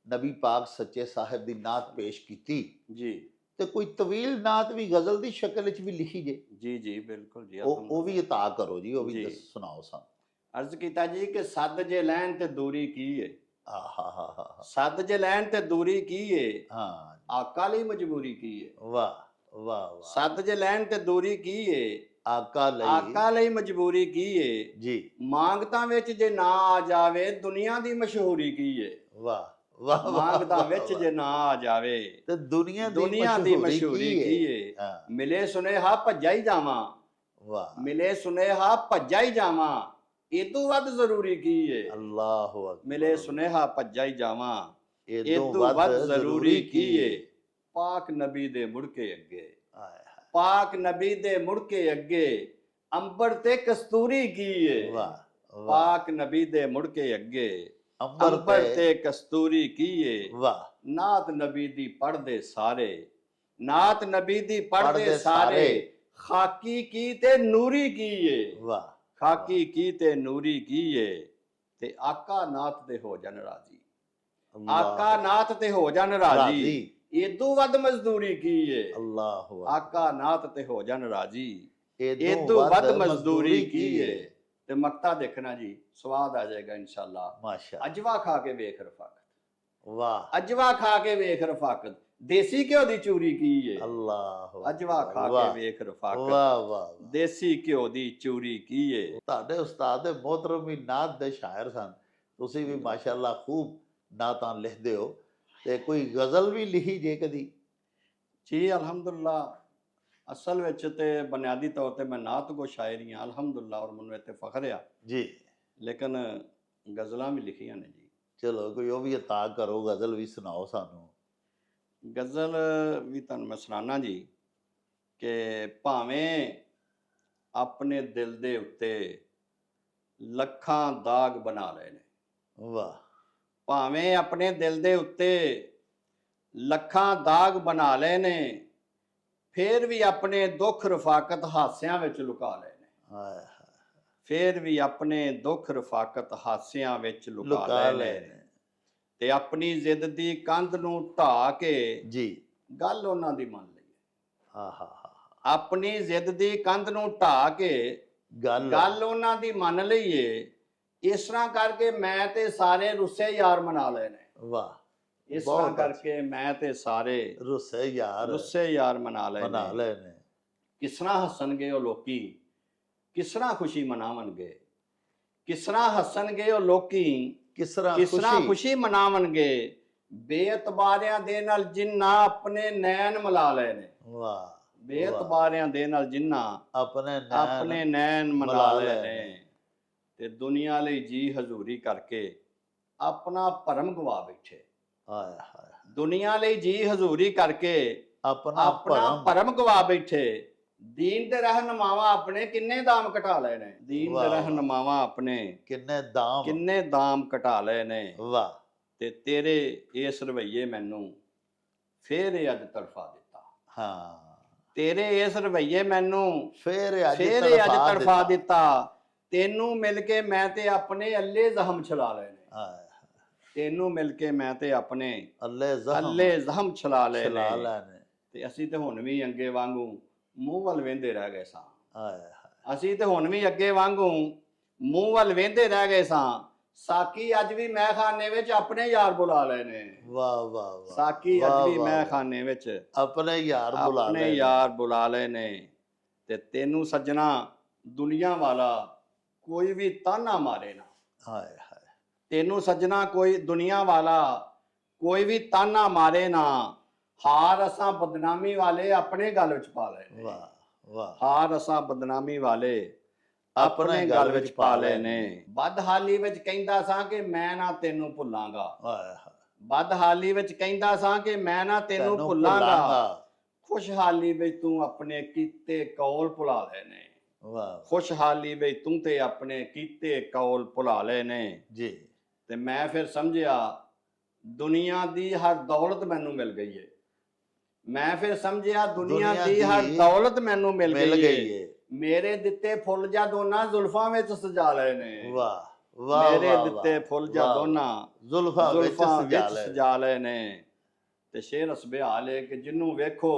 ਨਬੀ ਪਾਕ ਸੱਚੇ ਸਾਹਿਬ ਦੀ ਨਾਤ ਪੇਸ਼ ਕੀਤੀ ਜੀ ਤੇ ਕੋਈ ਤਵੀਲ ਨਾਤ ਵੀ ਗਜ਼ਲ ਦੀ ਸ਼ਕਲ ਵਿੱਚ ਵੀ ਲਿਖੀ ਜੇ, ਜੀ ਜੀ ਬਿਲਕੁਲ ਜੀ। ਉਹ ਵੀ ਅਤਾ ਕਰੋ ਜੀ, ਉਹ ਵੀ ਜੀ। ਸੁਣਾਓ ਸਾਨੂੰ। ਅਰਜ਼ ਕੀਤਾ ਜੀ ਕਿ ਸੱਦ ਜੇ ਲੈਣ ਤੇ ਦੂਰੀ ਕੀ ਏ, ਆਹਾ ਹਾ ਹਾ ਸੱਦ ਜੇ ਲੈਣ ਤੇ ਦੂਰੀ ਕੀ ਏ, ਹਾਂ, ਆਕਾ ਲਈ ਮਜਬੂਰੀ ਕੀ ਏ। ਵਾਹ ਵਾਹ ਵਾਹ। ਸੱਦ ਜੇ ਲੈਣ ਤੇ ਦੂਰੀ ਕੀ ਏ, ਆਕਾ ਲਈ ਆਕਾ ਲਈ ਮਜਬੂਰੀ ਕੀ ਏ, ਜੀ, ਮੰਗਤਾਂ ਵਿੱਚ ਜੇ ਨਾ ਆ ਜਾਵੇ ਦੁਨੀਆ ਦੀ ਮਸ਼ਹੂਰੀ ਕੀ ਏ। ਵਾਹ ਵਾਹ। ਮੰਗਤਾਂ ਵਿੱਚ ਜੇ ਨਾ ਆ ਜਾਵੇ ਤੇ ਦੁਨੀਆ ਦੀ ਮਸ਼ਹੂਰੀ ਕੀ ਏ। ਹਾਂ, ਮਿਲੇ ਸੁਨੇਹਾ ਭੱਜਾ ਹੀ ਜਾਵਾਂ, ਵਾਹ, ਮਿਲੇ ਸੁਨੇਹਾ ਭੱਜਾ ਹੀ ਜਾਵਾਂ, ਇਦੋਂ ਵੱਧ ਜ਼ਰੂਰੀ ਕੀ ਏ। ਅੱਲਾਹੁ ਅਕਬਰ। ਮਿਲੇ ਸੁਨੇਹਾ ਭੱਜਾ ਹੀ ਜਾਵਾਂ, ਇਦੋਂ ਇਦੋਂ ਵੱਧ ਜ਼ਰੂਰੀ ਕੀ ਏ। ਪਾਕ ਨਬੀ ਦੇ ਮੁੜ ਕੇ ਅੱਗੇ, ਆਏ ਹਾਏ, ਪਾਕ ਨਬੀ ਦੇ ਮੁੜ ਕੇ ਅੱਗੇ, ਅੰਬਰ ਤੇ ਕਸਤੂਰੀ ਕੀ ਏ। ਵਾਹ ਵਾਹ। ਪਾਕ ਨਬੀ ਦੇ ਮੁੜ ਕੇ ਅੱਗੇ, ਅੰਬਰ ਅੰਬਰ ਤੇ ਤੇ ਕਸਤੂਰੀ ਕੀ ਏ। ਵਾਹ, ਨਾਤ ਨਬੀ ਦੀ ਪੜ੍ਹਦੇ ਸਾਰੇ, ਨਾਤ ਨਬੀ ਦੀ ਪੜ੍ਹਦੇ ਪੜ੍ਹਦੇ ਸਾਰੇ, ਸਾਰੇ। ਖਾਕੀ ਕੀ ਤੇ ਨੂਰੀ ਕੀ ਏ। ਵਾਹ, ਖਾਕੀ ਕੀ ਤੇ ਨੂਰੀ ਕੀ ਏ। ਤੇ ਆਕਾ ਨਾਤ ਤੇ ਹੋ ਜਾਣ ਰਾਜੀ, ਆਕਾ ਨਾਤ ਤੇ ਹੋ ਜਾਣ ਰਾਜੀ, ਇਦੋਂ ਵੱਧ ਮਜ਼ਦੂਰੀ ਕੀ ਏ। ਅੱਲਾਹੁ ਅਕਬਰ। ਆਕਾ ਨਾਤ ਤੇ ਹੋ ਜਾਣ ਰਾਜੀ, ਇਦੋਂ ਇਦੋਂ ਵੱਧ ਮਜ਼ਦੂਰੀ ਕੀ ਏ। ਤੇ ਮਕਤਾ ਦੇਖਣਾ ਜੀ, ਸਵਾਦ ਆ ਜਾਏਗਾ ਇਨਸ਼ਾਅੱਲਾ। ਮਾਸ਼ਾ ਅਜਵਾ ਖਾ ਕੇ ਵੇਖ ਰਫਾਕਤ, ਵਾਹ, ਅਜਵਾ ਖਾ ਕੇ ਵੇਖ ਰਫਾਕਤ, ਦੇਸੀ ਘਿਓ ਦੀ ਚੂਰੀ ਕੀ ਏ। ਅੱਲਾਹੁ ਅਜਵਾ ਖਾ ਵਾਹ, ਕੇ ਵੇਖ ਰਫਾਕਤ, ਵਾਹ ਵਾਹ ਵਾਹ। ਦੇਸੀ ਘਿਓ ਦੀ ਚੂਰੀ ਕੀ ਏ। ਤੁਹਾਡੇ ਉਸਤਾਦ ਦੇ ਮੁਹਤਰਮ ਵੀ ਨਾਤ ਦੇ ਸ਼ਾਇਰ ਸਨ, ਤੁਸੀਂ ਵੀ ਮਾਸ਼ਾਅੱਲਾ ਖੂਬ ਨਾਤਾਂ ਲਿਖਦੇ ਹੋ, ਤੇ ਕੋਈ ਗਜ਼ਲ ਵੀ ਲਿਖੀ ਜੇ ਕਦੀ? ਜੀ ਅਲਹਮਦੁਲਿਲਾ, ਅਸਲ ਵਿੱਚ ਤੇ ਬੁਨਿਆਦੀ ਤੌਰ ਤੇ ਮੈਂ ਨਾਤ ਗੋ ਸ਼ਾਇਰ ਹੀ ਹਾਂ ਅਲਹਮਦੁਲਿਲਾ, ਔਰ ਮੈਨੂੰ ਇੱਥੇ ਫਖਰ ਆ। ਜੀ, ਲੇਕਿਨ ਗਜ਼ਲਾਂ ਵੀ ਲਿਖੀਆਂ ਨੇ ਜੀ। ਚਲੋ ਕੋਈ ਉਹ ਵੀ ਅਤਾ ਕਰੋ, ਗਜ਼ਲ ਵੀ ਸੁਣਾਓ ਸਾਨੂੰ। ਗਜ਼ਲ ਵੀ ਤੁਹਾਨੂੰ ਮੈਂ ਸੁਣਾਨਾ ਜੀ ਕਿ ਭਾਵੇਂ ਆਪਣੇ ਦਿਲ ਦੇ ਉੱਤੇ ਲੱਖਾਂ ਦਾਗ ਬਣਾ ਲਏ ਨੇ, ਵਾਹ, ਭਾਵੇਂ ਆਪਣੇ ਦਿਲ ਦੇ ਉੱਤੇ ਲੱਖਾਂ ਦਾਗ ਬਣਾ ਲਏ ਨੇ, ਫੇਰ ਵੀ ਆਪਣੇ ਦੁੱਖ ਰਫਾਕਤ ਹਾਸਿਆਂ ਵਿੱਚ ਲੁਕਾ ਲਏ ਨੇ, ਹਾਏ ਹਾਏ, ਫੇਰ ਵੀ ਆਪਣੇ ਦੁੱਖ ਰਫਾਕਤ ਹਾਸਿਆਂ ਵਿੱਚ ਲੁਕਾ ਲੁਕਾ ਲਏ ਲਏ ਨੇ। ਨੇ ਤੇ ਆਪਣੀ ਜ਼ਿੱਦ ਦੀ ਕੰਧ ਨੂੰ ਢਾਹ ਕੇ ਜੀ। ਗੱਲ ਉਹਨਾਂ ਦੀ ਮੰਨ ਲਈ, ਆਹਾ ਹਾ, ਆਪਣੀ ਜ਼ਿੱਦ ਦੀ ਕੰਧ ਨੂੰ ਢਾਹ ਕੇ ਗੱਲ ਉਹਨਾਂ ਦੀ ਮੰਨ ਲਈਏ। ਇਸ ਤਰ੍ਹਾਂ ਕਰਕੇ ਮੈਂ ਤੇ ਸਾਰੇ ਰੁੱਸੇ ਯਾਰ ਮਨਾ ਲਏ ਨੇ, ਵਾਹ, ਇਸ ਤਰ੍ਹਾਂ ਕਰਕੇ ਮੈਂ ਤੇ ਸਾਰੇ ਰੁੱਸੇ ਯਾਰ ਮਨਾ ਲਏ ਨੇ। ਕਿਸ ਤਰ੍ਹਾਂ ਹੱਸਣਗੇ ਉਹ ਲੋਕੀ, ਕਿਸ ਤਰ੍ਹਾਂ ਖੁਸ਼ੀ ਮਨਾਵਣਗੇ, ਕਿਸ ਤਰ੍ਹਾਂ ਹੱਸਣਗੇ ਉਹ ਲੋਕੀ, ਕਿਸ ਤਰ੍ਹਾਂ ਖੁਸ਼ੀ ਮਨਾਵਣਗੇ, ਬੇਇਤਬਾਰਿਆਂ ਦੇ ਨਾਲ ਜਿਨ੍ਹਾਂ ਆਪਣੇ ਨੈਣ ਮਿਲਾ ਲਏ ਨੇ। ਵਾਹ, ਬੇਇਤਬਾਰਿਆਂ ਦੇ ਨਾਲ ਜਿਨ੍ਹਾਂ ਆਪਣੇ ਨੈਣ ਮਿਲਾ ਲਏ ਨੇ, ਤੇ ਦੁਨੀਆ ਲਈ ਜੀ ਹਜ਼ੂਰੀ ਕਰਕੇ ਆਪਣਾ ਭਰਮ ਗਵਾ ਬੈਠੇ। ਹਾਏ ਹਾਏ, ਦੁਨੀਆ ਲਈ ਜੀ ਹਜ਼ੂਰੀ ਕਰਕੇ ਆਪਣਾ ਭਰਮ ਗਵਾ ਬੈਠੇ। ਦੀਨ ਦੇ ਰਹਿਨੁਮਾਵਾਂ ਆਪਣੇ ਕਿੰਨੇ ਦਾਮ ਘਟਾ ਲਏ ਨੇ, ਦੀਨ ਦੇ ਰਹਿਨੁਮਾਵਾਂ ਆਪਣੇ ਕਿੰਨੇ ਦਾਮ ਘਟਾ ਲਏ ਨੇ। ਵਾਹ, ਤੇ ਤੇਰੇ ਇਸ ਰਵਈਏ ਮੈਨੂੰ ਫੇਰ ਅੱਜ ਤੜਫਾ ਦਿੱਤਾ। ਹਾਂ, ਤੇਰੇ ਇਸ ਰਵਈਏ ਮੈਨੂੰ ਫੇਰ ਅੱਜ ਤੜਫਾ ਦਿੱਤਾ। ਤੈਨੂੰ ਮਿਲ ਕੇ ਮੈਂ ਤੇ ਆਪਣੇ ਅੱਲੇ ਜ਼ਖਮ ਛਲਾ ਲਏ ਨੇ, ਤੈਨੂੰ ਮਿਲ ਕੇ ਮੈਂ ਤੇ ਆਪਣੇ ਅੱਲੇ ਜ਼ਖਮ ਛਲਾ ਲਏ ਨੇ। ਤੇ ਅਸੀਂ ਤੇ ਹੁਣ ਵੀ ਅੱਗੇ ਵਾਂਗੂ ਮੂੰਹ ਵੱਲ ਵੇਂਦੇ ਰਹਿ ਗਏ ਸਾਂ, ਅਸੀਂ ਤੇ ਹੁਣ ਵੀ ਅੱਗੇ ਵਾਂਗੂ ਮੂੰਹ ਵੱਲ ਵੇਂਦੇ ਰਹਿ ਗਏ ਸਾਂ। ਸਾਕੀ ਅੱਜ ਵੀ ਮੈਂ ਖਾਨੇ ਵਿੱਚ ਆਪਣੇ ਯਾਰ ਬੁਲਾ ਲਏ ਨੇ। ਵਾਹ ਵਾਹ ਵਾਹ, ਸਾਕੀ ਅੱਜ ਵੀ ਮੈਂ ਖਾਨੇ ਵਿੱਚ ਆਪਣੇ ਯਾਰ ਬੁਲਾ ਲਏ ਨੇ। ਤੇ ਤੈਨੂੰ ਸੱਜਣਾ ਦੁਨੀਆ ਵਾਲਾ ਕੋਈ ਵੀ ਤਾਨਾ ਮਾਰੇ ਨਾ, ਹਾਏ ਹਾਏ, ਤੈਨੂੰ ਸੱਜਣਾ ਕੋਈ ਦੁਨੀਆ ਵਾਲਾ ਕੋਈ ਵੀ ਤਾਨਾ ਮਾਰੇ ਨਾ। ਹਾਰ ਅਸਾਂ ਬਦਨਾਮੀ ਵਾਲੇ ਆਪਣੇ ਗਲ ਵਿੱਚ ਪਾ ਲਏ ਨੇ। ਵਾਹ ਵਾਹ, ਹਾਰ ਅਸਾਂ ਬਦਨਾਮੀ ਵਾਲੇ ਆਪਣੇ ਗਲ ਵਿੱਚ ਪਾ ਲਏ ਨੇ। ਬਦਹਾਲੀ ਵਿੱਚ ਕਹਿੰਦਾ ਸਾਂ ਕਿ ਮੈਂ ਨਾ ਤੈਨੂੰ ਭੁੱਲਾਂਗਾ, ਬਦਹਾਲੀ ਵਿੱਚ ਕਹਿੰਦਾ ਸਾਂ ਕਿ ਮੈਂ ਨਾ ਤੈਨੂੰ ਭੁੱਲਾਂਗਾ। ਖੁਸ਼ਹਾਲੀ ਵਿੱਚ ਤੂੰ ਆਪਣੇ ਕੀਤੇ ਕੌਲ ਭੁਲਾ ਲਏ ਨੇ। ਵਾਹ, ਖੁਸ਼ਹਾਲੀ ਵਿੱਚ ਤੂੰ ਤੇ ਆਪਣੇ ਕੀਤੇ ਕੌਲ ਭੁਲਾ ਲਏ ਨੇ ਜੀ। ਤੇ ਮੈਂ ਫਿਰ ਸਮਝਿਆ ਦੁਨੀਆ ਦੀ ਹਰ ਦੌਲਤ ਮੈਨੂੰ ਮਿਲ ਗਈ ਏ। ਮੈਂ ਫਿਰ ਸਮਝਿਆ ਦੁਨੀਆ ਦੀ ਹਰ ਦੌਲਤ ਮੈਨੂੰ ਮਿਲ ਗਈ ਏ। ਮੇਰੇ ਦਿੱਤੇ ਫੁੱਲ ਜਾਂ ਦੋਨਾਂ ਜ਼ੁਲਫਾਂ ਵਿੱਚ ਸਜਾ ਲਏ ਨੇ। ਵਾਹ ਵਾਹ ਮੇਰੇ ਵਾਹ ਦਿੱਤੇ ਵਾਹ, ਫੁੱਲ ਜਾਂ ਵਾਹ, ਦੋਨਾਂ ਜ਼ੁਲਫਾਂ ਵਿੱਚ ਜ਼ੁਲਫਾਂ ਸਜਾ ਵਿੱਚ ਲੈ। ਸਜਾ ਲਏ ਨੇ। ਤੇ ਸ਼ੇਰ ਅਸਬਿਹਾ ਲੈ ਕਿ ਜਿਹਨੂੰ ਵੇਖੋ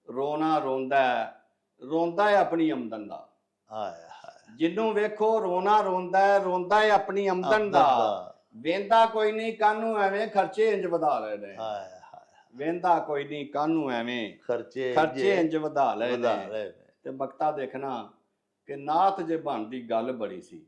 ਰੋਣਾ ਰੋਂਦਾ ਹੈ ਆਪਣੀ ਆਮਦਨ ਦਾ। ਹਾਏ ਹਾਏ, ਜਿਹਨੂੰ ਵੇਖੋ ਰੋਣਾ ਰੋਂਦਾ ਹੈ ਆਪਣੀ ਆਮਦਨ ਦਾ। ਵੇਂਦਾ ਕੋਈ ਨਹੀਂ ਕਾਹਨੂੰ ਐਵੇਂ ਖਰਚੇ ਇੰਜ ਵਧਾ ਲਏ ਨੇ। ਹਾਏ ਹਾਏ, ਵੇਂਦਾ ਕੋਈ ਨਹੀਂ ਕਾਹਨੂੰ ਐਵੇਂ ਖਰਚੇ ਇੰਜ ਵਧਾ ਲਏ ਵਧਾ ਨੇ। ਲਏ ਨੇ। ਤੇ ਬਖਤਾ ਦੇਖਣਾ ਕਿ ਨਾਤ ਜੇ ਬਣਦੀ ਗੱਲ ਬੜੀ ਸੀ,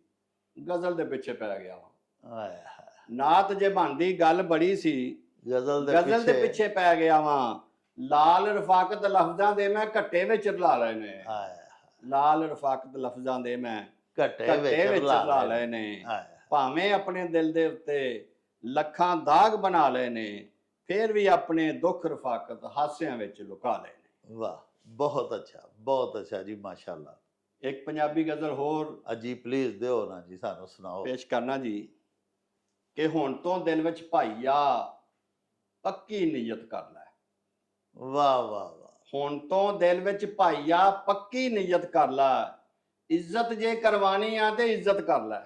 ਗਜ਼ਲ ਦੇ ਪਿੱਛੇ ਪੈ ਗਿਆ ਵਾ। ਹਾਏ ਹਾਏ, ਨਾਤ ਜੇ ਬਣਦੀ ਗੱਲ ਬੜੀ ਸੀ, ਗਜ਼ਲ ਗਜ਼ਲ ਦੇ ਪਿੱਛੇ ਪੈ ਗਿਆ ਵਾਂ। ਲਾਲ ਰਫਾਕਤ ਲਫ਼ਜ਼ਾਂ ਦੇ ਮੈਂ ਘੱਟੇ ਵਿੱਚ ਰਲਾ ਲਏ ਨੇ। ਹਾਏ, ਲਾਲ ਰਫਾਕਤ ਲਫ਼ਜ਼ਾਂ ਦੇ ਮੈਂ ਘੱਟੇ ਵਿੱਚ ਰਲਾ ਲਏ ਨੇ। ਭਾਵੇਂ ਆਪਣੇ ਦਿਲ ਦੇ ਉੱਤੇ ਲੱਖਾਂ ਦਾਗ ਬਣਾ ਲਏ ਨੇ, ਫਿਰ ਵੀ ਆਪਣੇ ਦੁੱਖ ਰਫਾਕਤ ਹਾਸਿਆਂ ਵਿੱਚ ਲੁਕਾ ਲਏ ਨੇ। ਵਾਹ, ਬਹੁਤ ਅੱਛਾ ਜੀ, ਮਾਸ਼ਾਅੱਲਾ। ਇੱਕ ਪੰਜਾਬੀ ਗਜ਼ਲ ਹੋਰ ਅਜੀ ਪਲੀਜ਼ ਦਿਓ ਨਾ ਜੀ, ਸਾਨੂੰ ਸੁਣਾਓ। ਪੇਸ਼ ਕਰਨਾ ਜੀ ਕਿ ਹੁਣ ਤੋਂ ਦਿਲ ਵਿੱਚ ਭਾਈਆ ਪੱਕੀ ਨੀਅਤ ਕਰ ਲੈ। ਵਾਹ ਵਾਹ ਵਾਹ, ਹੁਣ ਤੋਂ ਦਿਲ ਵਿੱਚ ਭਾਈਆ ਪੱਕੀ ਨੀਅਤ ਕਰ ਲੈ। ਇੱਜ਼ਤ ਜੇ ਕਰਵਾਣੀ ਆ ਤੇ ਇੱਜ਼ਤ ਕਰ ਲੈ।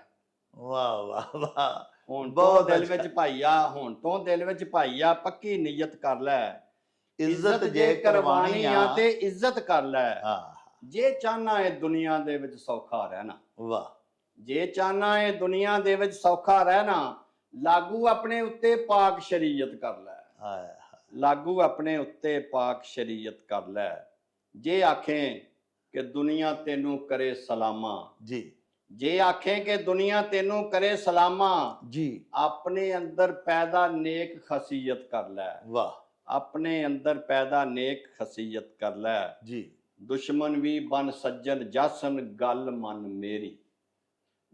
ਵਾਹ ਵਾਹ ਵਾਹ, ਹੁਣ ਤੋਂ ਦਿਲ ਵਿੱਚ ਭਾਈਆ, ਹੁਣ ਤੋਂ ਦਿਲ ਵਿੱਚ ਭਾਈਆ ਪੱਕੀ ਨੀਅਤ ਕਰ ਲੈ। ਇੱਜ਼ਤ ਜੇ ਕਰਵਾਣੀ ਆ ਤੇ ਇੱਜ਼ਤ ਕਰ ਲੈ। ਜੇ ਚਾਹਨਾ ਹੈ ਦੁਨੀਆ ਦੇ ਵਿੱਚ ਸੌਖਾ ਰਹਿਣਾ। ਵਾਹ, ਜੇ ਚਾਹਨਾ ਹੈ ਦੁਨੀਆ ਦੇ ਵਿੱਚ ਸੌਖਾ ਰਹਿਣਾ, ਲਾਗੂ ਆਪਣੇ ਉੱਤੇ ਪਾਕ ਸ਼ਰੀਅਤ ਕਰ ਲੈ। ਲਾਗੂ ਆਪਣੇ ਉੱਤੇ ਪਾਕ ਸ਼ਰੀਅਤ ਕਰ ਲੈ। ਜੇ ਆਖੇ ਕਿ ਦੁਨੀਆ ਤੈਨੂੰ ਕਰੇ ਸਲਾਮਾ ਜੀ, ਜੇ ਆਖੇ ਕਿ ਦੁਨੀਆ ਤੈਨੂੰ ਕਰੇ ਸਲਾਮਾ ਜੀ, ਆਪਣੇ ਅੰਦਰ ਪੈਦਾ ਨੇਕ ਖਸੀਅਤ ਕਰ ਲੈ। ਵਾਹ, ਆਪਣੇ ਅੰਦਰ ਪੈਦਾ ਨੇਕ ਖਸੀਅਤ ਕਰ ਲੈ। ਜੀ, ਦੁਸ਼ਮਨ ਵੀ ਬਨ ਸੱਜਣ ਜਾਸਨ ਗੱਲ ਮੰਨ ਮੇਰੀ।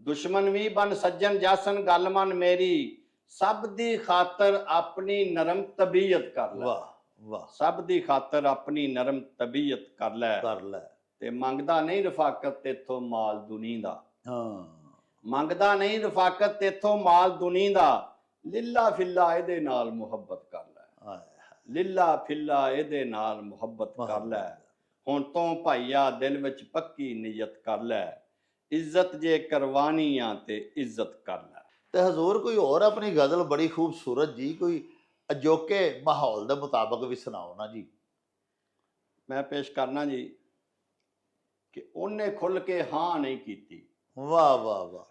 ਦੁਸ਼ਮਨ ਵੀ ਬਨ ਸੱਜਣ ਜਾਸਨ ਗੱਲ ਮੰਨ ਮੇਰੀ। ਸਭ ਦੀ ਖਾਤਰ ਆਪਣੀ ਨਰਮ ਤਬੀਅਤ ਕਰ ਲੈ। ਵਾਹ ਵਾਹ, ਸਭ ਦੀ ਖਾਤਰ ਆਪਣੀ ਨਰਮ ਤਬੀਅਤ ਕਰ ਲੈ। ਤੇ ਮੰਗਦਾ ਨਹੀਂ ਰਫਾਕਤ ਤੇਥੋਂ ਮਾਲ ਦੁਨੀ ਦਾ। ਮੰਗਦਾ ਨਹੀਂ ਰਫਾਕਤ ਤੇਥੋਂ ਮਾਲ ਦੁਨੀ ਦਾ। ਲਿੱਲਾ ਫਿੱਲਾ ਇਹਦੇ ਨਾਲ ਮੁਹੱਬਤ ਕਰ ਲੈ। ਲਿੱਲਾ ਫਿੱਲਾ ਇਹਦੇ ਨਾਲ ਮੁਹੱਬਤ ਕਰ ਲੈ। ਹੁਣ ਤੋਂ ਭਾਈਆ ਦਿਲ ਵਿੱਚ ਪੱਕੀ ਨੀਅਤ ਕਰ ਲੈ। ਇੱਜ਼ਤ ਜੇ ਕਰਵਾਣੀ ਆ ਤੇ ਇੱਜ਼ਤ ਕਰ ਲੈ। ਤੇ ਹਜ਼ੂਰ ਕੋਈ ਹੋਰ ਆਪਣੀ ਗਜ਼ਲ ਬੜੀ ਖੂਬਸੂਰਤ ਜੀ, ਕੋਈ ਅਜੋਕੇ ਮਾਹੌਲ ਦੇ ਮੁਤਾਬਕ ਵੀ ਸੁਣਾਓ ਨਾ ਜੀ। ਮੈਂ ਪੇਸ਼ ਕਰਨਾ ਜੀ ਕਿ ਉਹਨੇ ਖੁੱਲ ਕੇ ਹਾਂ ਨਹੀਂ ਕੀਤੀ। ਵਾਹ ਵਾਹ ਵਾਹ,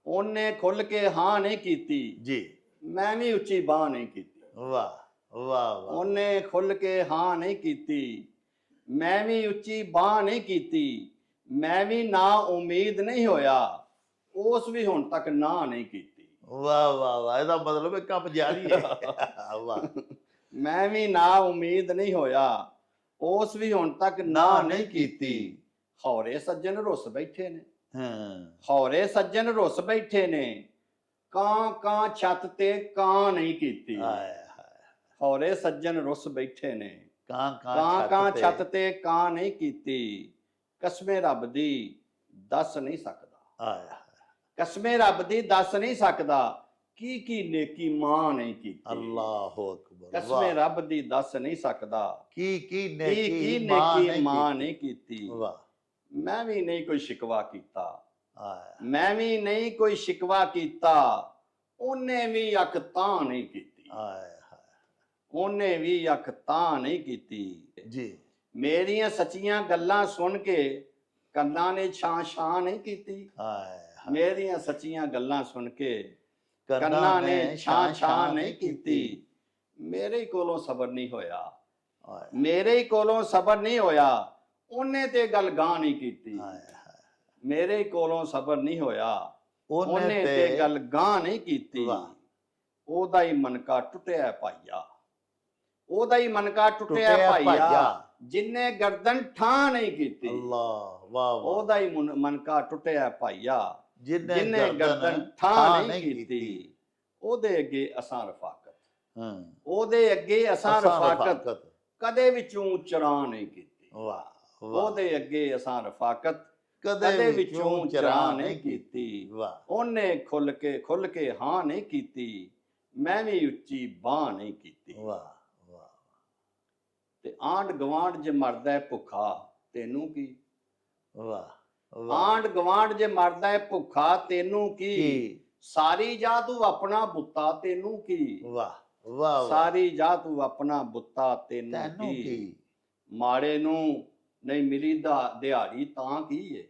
ਉਹਨੇ ਖੁੱਲ ਕੇ ਹਾਂ ਨਹੀਂ ਕੀਤੀ ਜੀ, ਮੈਂ ਵੀ ਉੱਚੀ ਬਾਹ ਨਹੀਂ ਕੀਤੀ। ਵਾਹ ਵਾਹ ਵਾਹ, ਉਹਨੇ ਖੁੱਲ ਕੇ ਹਾਂ ਨਹੀਂ ਕੀਤੀ ਮੈਂ ਵੀ ਉੱਚੀ ਬਾਹ ਨਹੀਂ ਕੀਤੀ। ਮੈਂ ਵੀ ਨਾ ਉਮੀਦ ਨਹੀਂ ਹੋਇਆ, ਉਸ ਵੀ ਹੁਣ ਤੱਕ ਨਾ ਨਹੀਂ ਕੀਤੀ। ਵਾਹ ਵਾਹ ਵਾਹ, ਇਹਦਾ ਮਤਲਬ ਹੈ ਕੰਮ ਜਾਰੀ ਹੈ। ਵਾਹ, ਮੈਂ ਵੀ ਨਾ ਉਮੀਦ ਨਹੀਂ ਹੋਇਆ, ਉਸ ਵੀ ਹੁਣ ਤੱਕ ਨਾ ਨਹੀਂ ਕੀਤੀ। ਹੌਰੇ ਸੱਜਣ ਰੁੱਸ ਬੈਠੇ ਨੇ। ਹੌਰੇ ਸੱਜਣ ਰੁੱਸ ਬੈਠੇ ਨੇ। ਕਾਂ ਛੱਤ ਤੇ ਕਾਂ ਨਹੀਂ ਕੀਤੀ। ਹੌਰੇ ਸੱਜਣ ਰੁੱਸ ਬੈਠੇ ਨੇ। ਕਾਂ ਛੱਤ ਤੇ ਕਾਂ ਨਹੀਂ ਕੀਤੀ। ਕਸਮੇ ਰੱਬ ਦੀ ਦੱਸ ਨਹੀਂ ਸਕਦਾ। ਕਸਮੇ ਰੱਬ ਦੀ ਦੱਸ ਨਹੀਂ ਸਕਦਾ। ਕੀ ਨੇਕੀ ਮਾਂ ਨਹੀਂ ਕੀਤੀ। ਅੱਲਾਹੁ ਅਕਬਰ। ਕਸਮੇ ਰੱਬ ਦੀ ਦੱਸ ਨਹੀਂ ਸਕਦਾ। ਕੀ ਨੇਕੀ ਮਾਂ ਨਹੀਂ ਕੀਤੀ। ਵਾਹ, ਮੈਂ ਵੀ ਨਹੀਂ ਕੋਈ ਸ਼ਿਕਵਾ ਕੀਤਾ। ਮੈਂ ਵੀ ਨਹੀਂ ਕੋਈ ਸ਼ਿਕਵਾ ਕੀਤਾ। ਉਹਨੇ ਵੀ ਅੱਖ ਤਾਂ ਨਹੀਂ ਕੀਤੀ। ਉਹਨੇ ਵੀ ਅੱਖ ਤਾਂ ਨਹੀਂ ਕੀਤੀ ਜੀ। ਮੇਰੀਆਂ ਸੱਚੀਆਂ ਗੱਲਾਂ ਸੁਣ ਕੇ ਕੰਨਾਂ ਨੇ ਛਾਂ ਨਹੀਂ ਕੀਤੀ। ਮੇਰੀਆਂ ਸੱਚੀਆਂ ਗੱਲਾਂ ਸੁਣ ਕੇ ਕੰਨਾਂ ਨੇ ਛਾਂ ਨਹੀਂ ਕੀਤੀ। ਮੇਰੇ ਕੋਲੋਂ ਸਬਰ ਨਹੀਂ ਹੋਇਆ। ਮੇਰੇ ਕੋਲੋਂ ਸਬਰ ਨਹੀਂ ਹੋਇਆ। ਉਹਨੇ ਤੇ ਗੱਲ ਗਾਂ ਨਹੀਂ ਕੀਤੀ। ਮੇਰੇ ਕੋਲੋਂ ਸਬਰ ਨਹੀਂ ਹੋਇਆ। ਉਹਨੇ ਤੇ ਗੱਲ ਗਾਂ ਨਹੀਂ ਕੀਤੀ। ਉਹਦਾ ਹੀ ਮਨਕਾ ਟੁੱਟਿਆ ਭਾਈਆ। ਉਹਦਾ ਹੀ ਮਨਕਾ ਟੁੱਟਿਆ ਭਾਈਆ। ਜਿੰਨੇ ਗਰਦਨ ਠਾਂ ਨਹੀਂ ਕੀਤੀ। ਅੱਲਾਹ ਵਾਹ ਵਾਹ, ਉਹਦਾ ਹੀ ਮਨਕਾ ਟੁੱਟਿਆ ਭਾਈਆ। ਜਿੰਨੇ ਗਰਦਨ ਠਾਂ ਨਹੀਂ ਕੀਤੀ। ਉਹਦੇ ਅੱਗੇ ਅਸਾਂ ਰਫਾਕਤ। ਉਹਦੇ ਅੱਗੇ ਅਸਾਂ ਰਫਾਕਤ ਕਦੇ ਵਿੱਚੋਂ ਚਰਾਂ ਨਹੀਂ ਕੀਤੀ। ਵਾਹ, ਉਹਦੇ ਅੱਗੇ ਅਸਾਂ ਰਫਾਕਤ ਕਦੇ ਵਿੱਚੋਂ ਚਰਾਂ ਨਹੀਂ ਕੀਤੀ। ਉਹਨੇ ਖੁੱਲ ਕੇ ਹਾਂ ਨਹੀਂ ਕੀਤੀ। ਮੈਂ ਵੀ ਉੱਚੀ ਬਾਹ ਨਹੀਂ ਕੀਤੀ। ਵਾਹ, ਤੇ ਆਂਢ ਗਵਾਂਢ ਜੇ ਮਰਦਾ ਭੁੱਖਾ ਤੈਨੂੰ ਕੀ। ਵਾਹ, ਵਾਹ ਆਂਢ ਗਵਾਂਢ ਜੇ ਮਰਦਾ ਹੈ ਭੁੱਖਾ ਤੈਨੂੰ ਕੀ, ਕੀ ਸਾਰੀ ਜਾ ਤੂੰ ਆਪਣਾ ਬੁੱਤਾ ਤੈਨੂੰ ਕੀ, ਵਾਹ ਵਾਹ ਵਾਹ ਸਾਰੀ ਜਾ ਤੂੰ ਆਪਣਾ ਬੁੱਤਾ ਤੈਨੂੰ ਤੈਨੂੰ ਕੀ, ਕੀ ਮਾੜੇ ਨੂੰ ਨਹੀਂ ਮਿਲੀ ਦਿਹਾੜੀ ਤਾਂ ਕੀ ਏ,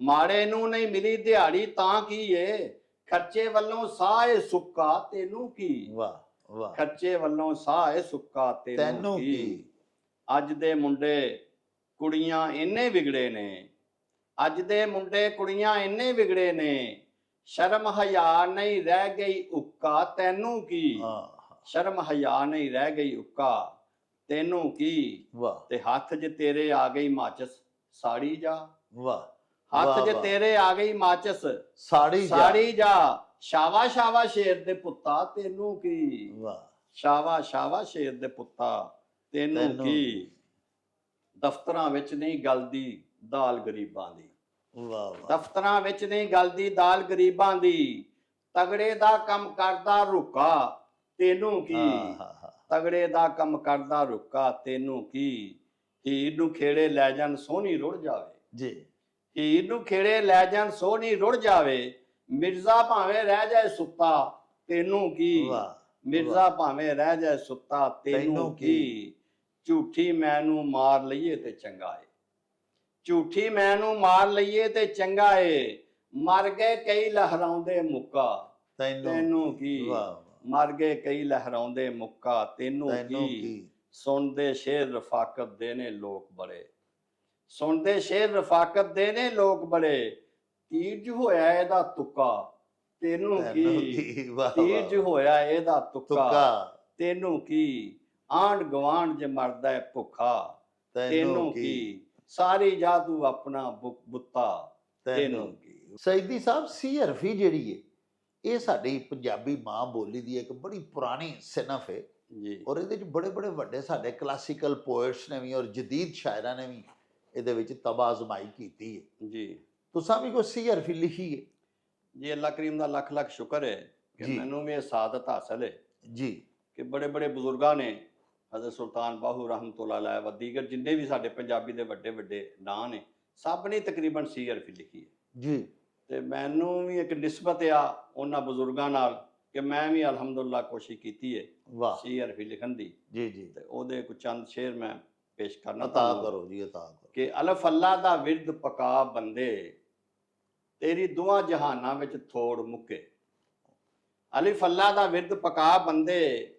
ਮਾੜੇ ਨੂੰ ਨਹੀਂ ਮਿਲੀ ਦਿਹਾੜੀ ਤਾਂ ਕੀ ਏ, ਖਰਚੇ ਵੱਲੋਂ ਸਾਹ ਏ ਸੁੱਕਾ ਤੈਨੂੰ ਕੀ, ਵਾਹ ਵਾਹ ਖਰਚੇ ਵੱਲੋਂ ਸਾਹ ਏ ਸੁੱਕਾ ਤੈਨੂੰ ਤੈਨੂੰ ਕੀ। ਕੀ ਅੱਜ ਦੇ ਮੁੰਡੇ ਕੁੜੀਆਂ ਇੰਨੇ ਵਿਗੜੇ ਨੇ, ਅੱਜ ਦੇ ਮੁੰਡੇ ਕੁੜੀਆਂ ਇੰਨੇ ਵਿਗੜੇ ਨੇ, ਸ਼ਰਮ ਹਯਾ ਨਹੀਂ ਰਹਿ ਗਈ ਉੱਕਾ ਤੈਨੂੰ ਕੀ, ਹਾਂ ਸ਼ਰਮ ਹਯਾ ਨਹੀਂ ਰਹਿ ਗਈ ਉੱਕਾ ਤੈਨੂੰ ਕੀ, ਵਾਹ ਤੇ ਹੱਥ 'ਚ ਤੇਰੇ ਆ ਗਈ ਮਾਚਸ ਸਾੜੀ ਜਾ, ਵਾਹ ਹੱਥ ਵਾਹ, 'ਚ ਵਾਹ। ਤੇਰੇ ਆ ਗਈ ਮਾਚਸ ਸਾੜੀ ਜਾ ਸਾੜੀ ਜਾ, ਸ਼ਾਵਾ ਸ਼ਾਵਾ ਸ਼ੇਰ ਦੇ ਪੁੱਤਾ ਤੈਨੂੰ ਕੀ, ਵਾਹ ਸ਼ਾਵਾ ਸ਼ਾਵਾ ਸ਼ੇਰ ਦੇ ਪੁੱਤਾ ਤੈਨੂੰ ਤੈਨੂੰ ਕੀ, ਦਫ਼ਤਰਾਂ ਵਿੱਚ ਨਹੀਂ ਗਲਦੀ ਦਾਲ ਗਰੀਬਾਂ ਦੀ, ਵਾਹ ਵਾਹ ਦਫ਼ਤਰਾਂ ਵਿੱਚ ਨਹੀਂ ਗਲਦੀ ਦਾਲ ਗਰੀਬਾਂ ਦੀ, ਤਗੜੇ ਦਾ ਕੰਮ ਕਰਦਾ ਰੁੱਕਾ ਤੈਨੂੰ ਕੀ, ਹਾਂ ਹਾਂ ਹਾਂ ਤਗੜੇ ਦਾ ਕੰਮ ਕਰਦਾ ਰੁੱਕਾ ਤੈਨੂੰ ਕੀ, ਹੀਰ ਨੂੰ ਖੇੜੇ ਲੈ ਜਾਣ ਸੋਹਣੀ ਰੁੜ ਜਾਵੇ, ਜੀ ਹੀਰ ਨੂੰ ਖੇੜੇ ਲੈ ਜਾਣ ਸੋਹਣੀ ਰੁੜ ਜਾਵੇ, ਮਿਰਜ਼ਾ ਭਾਵੇਂ ਰਹਿ ਜਾਏ ਸੁੱਤਾ ਤੈਨੂੰ ਕੀ, ਵਾਹ ਮਿਰਜ਼ਾ ਭਾਵੇਂ ਰਹਿ ਜਾਏ ਸੁੱਤਾ ਤੈਨੂੰ ਤੈਨੂੰ ਕੀ, ਝੂਠੀ ਮੈਨੂੰ ਮਾਰ ਲਈਏ ਤੇ ਚੰਗਾ ਏ, ਝੂਠੀ ਮੈਨੂੰ ਮਾਰ ਲਈਏ ਤੇ ਚੰਗਾ ਏ, ਮਰ ਗਏ ਕਈ ਲਹਿਰਾਉਂਦੇ ਮੁੱਕਾ ਤੈਨੂੰ ਕੀ, ਵਾਹ ਮਰ ਗਏ ਕਈ ਲਹਿਰਾਉਂਦੇ ਮੁੱਕਾ ਤੈਨੂੰ ਤੈਨੂੰ ਕੀ, ਕੀ ਸੁਣਦੇ ਸ਼ੇਰ ਰਫਾਕਤ ਦੇ ਨੇ ਲੋਕ ਬੜੇ, ਸੁਣਦੇ ਸ਼ੇਰ ਰਫਾਕਤ ਦੇ ਨੇ ਲੋਕ ਬੜੇ, ਤੀਰਜ ਹੋਇਆ ਇਹਦਾ ਤੁੱਕਾ ਤੈਨੂੰ ਤੈਨੂੰ ਕੀ, ਕੀ ਵਾਹ ਤੀਰਜ ਵਾਹ ਹੋਇਆ ਇਹਦਾ ਤੁੱਕਾ ਤੁੱਕਾ ਤੈਨੂੰ ਕੀ, ਆਂਢ ਗਵਾਂਢ ਜੇ ਮਰਦਾ ਹੈ ਭੁੱਖਾ ਤੈਨੂੰ ਕੀ, ਸਾਰੀ ਜਾ ਤੂੰ ਆਪਣਾ ਬੁੱਤਾ ਤੈਨੂੰ ਕੀ। ਸੈਦੀ ਸਾਹਿਬ ਸੀਹਰਫੀ ਜਿਹੜੀ ਹੈ ਇਹ ਸਾਡੀ ਪੰਜਾਬੀ ਮਾਂ ਬੋਲੀ ਦੀ ਇੱਕ ਬੜੀ ਪੁਰਾਣੀ ਸਿਨਫ ਹੈ ਜੀ ਔਰ ਇਹਦੇ ਵਿੱਚ ਬੜੇ ਬੜੇ ਵੱਡੇ ਸਾਡੇ ਕਲਾਸੀਕਲ ਪੋਇਟਸ ਨੇ ਵੀ ਔਰ ਜਦੀਦ ਸ਼ਾਇਰਾਂ ਨੇ ਵੀ ਇਹਦੇ ਵਿੱਚ ਤਬਾਜ਼ਮਾਈ ਕੀਤੀ ਹੈ। ਜੀ ਤੁਸੀਂ ਵੀ ਕੋਈ ਸੀਹਰਫੀ ਲਿਖੀ ਹੈ? ਜੀ ਅੱਲਾਹ ਕਰੀਮ ਦਾ ਲੱਖ ਲੱਖ ਸ਼ੁਕਰ ਹੈ ਕਿ ਜੀ। ਮੈਨੂੰ ਵੀ ਇਹ ਸਾਦਤ ਹਾਸਲ ਹੈ ਜੀ ਕਿ ਬੜੇ ਬੜੇ ਬਜ਼ੁਰਗਾਂ ਨੇ, ਹਜ਼ਰਤ ਸੁਲਤਾਨ ਬਾਹੂ ਰਹਿਮਤੁल्लाह ਅਲੈਹ ਵ ਦੀਗਰ ਜਿੰਨੇ ਵੀ ਸਾਡੇ ਪੰਜਾਬੀ ਦੇ ਵੱਡੇ ਵੱਡੇ ਨਾਂ ਨੇ, ਸਭ ਨੇ ਤਕਰੀਬਨ ਸੀਹਰਫੀ ਲਿਖੀ ਹੈ। ਜੀ ਤੇ ਮੈਨੂੰ ਵੀ ਇੱਕ ਨਿਸਬਤ ਆ ਉਹਨਾਂ ਬਜ਼ੁਰਗਾਂ ਨਾਲ ਕਿ ਮੈਂ ਵੀ ਅਲਹਮਦੁਲਿਲਾ ਕੋਸ਼ਿਸ਼ ਕੀਤੀ ਹੈ ਵਾਹ ਸੀਹਰਫੀ ਲਿਖਣ ਦੀ, ਜੀ ਜੀ ਤੇ ਉਹਦੇ ਕੁਝ ਚੰਦ ਸ਼ੇਰ ਮੈਂ ਪੇਸ਼ ਕਰਨਾ ਅਤਾ ਤੁਹਾਨੂੰ ਕਰੋ ਜੀ ਅਤਾ ਕਰੋ। ਕਿ ਅਲਫ ਅੱਲਾ ਦਾ ਵਿਰਦ ਪਕਾ ਬੰਦੇ, ਤੇਰੀ ਦੋਹਾਂ ਜਹਾਨਾਂ ਵਿੱਚ ਥੋੜ ਮੁੱਕੇ, ਅਲਿਫ ਅੱਲਾ ਦਾ ਵਿਰਦ ਪਕਾ ਬੰਦੇ,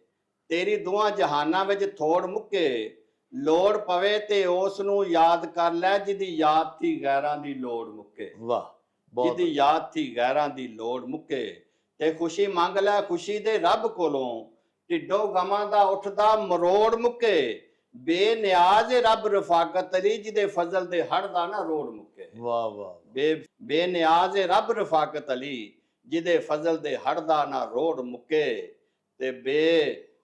ਤੇਰੀ ਦੋਹਾਂ ਜਹਾਨਾਂ ਵਿੱਚ ਥੋੜ ਮੁੱਕੇ, ਲੋੜ ਪਵੇ ਤੇ ਉਸ ਨੂੰ ਯਾਦ ਕਰ ਲੈ ਜਿਹਦੀ ਯਾਦ ਥੀ ਗੈਰਾਂ ਦੀ ਲੋੜ ਮੁੱਕੇ, ਵਾਹ ਬਹੁਤ ਜਿਹਦੀ ਯਾਦ ਥੀ ਗੈਰਾਂ ਦੀ ਲੋੜ ਮੁੱਕੇ, ਤੇ ਖੁਸ਼ੀ ਮੰਗ ਲੈ ਖੁਸ਼ੀ ਦੇ ਰੱਬ ਕੋਲੋਂ, ਢਿੱਡੋਂ ਗਮਾਂ ਦਾ ਉੱਠਦਾ ਮਰੋੜ ਮੁੱਕੇ, ਬੇਨਿਆਜ਼ ਰੱਬ ਰਫਾਕਤ ਅਲੀ ਜਿਹਦੇ ਫਜ਼ਲ ਦੇ ਹੜਦਾ ਨਾ ਰੋੜ ਮੁੱਕੇ, ਵਾਹ ਵਾਹ ਬੇਨਿਆਜ਼ ਰੱਬ ਰਫਾਕਤ ਅਲੀ ਜਿਹਦੇ ਫਜ਼ਲ ਦੇ ਹੜਦਾ ਨਾ ਰੋੜ ਮੁੱਕੇ, ਤੇ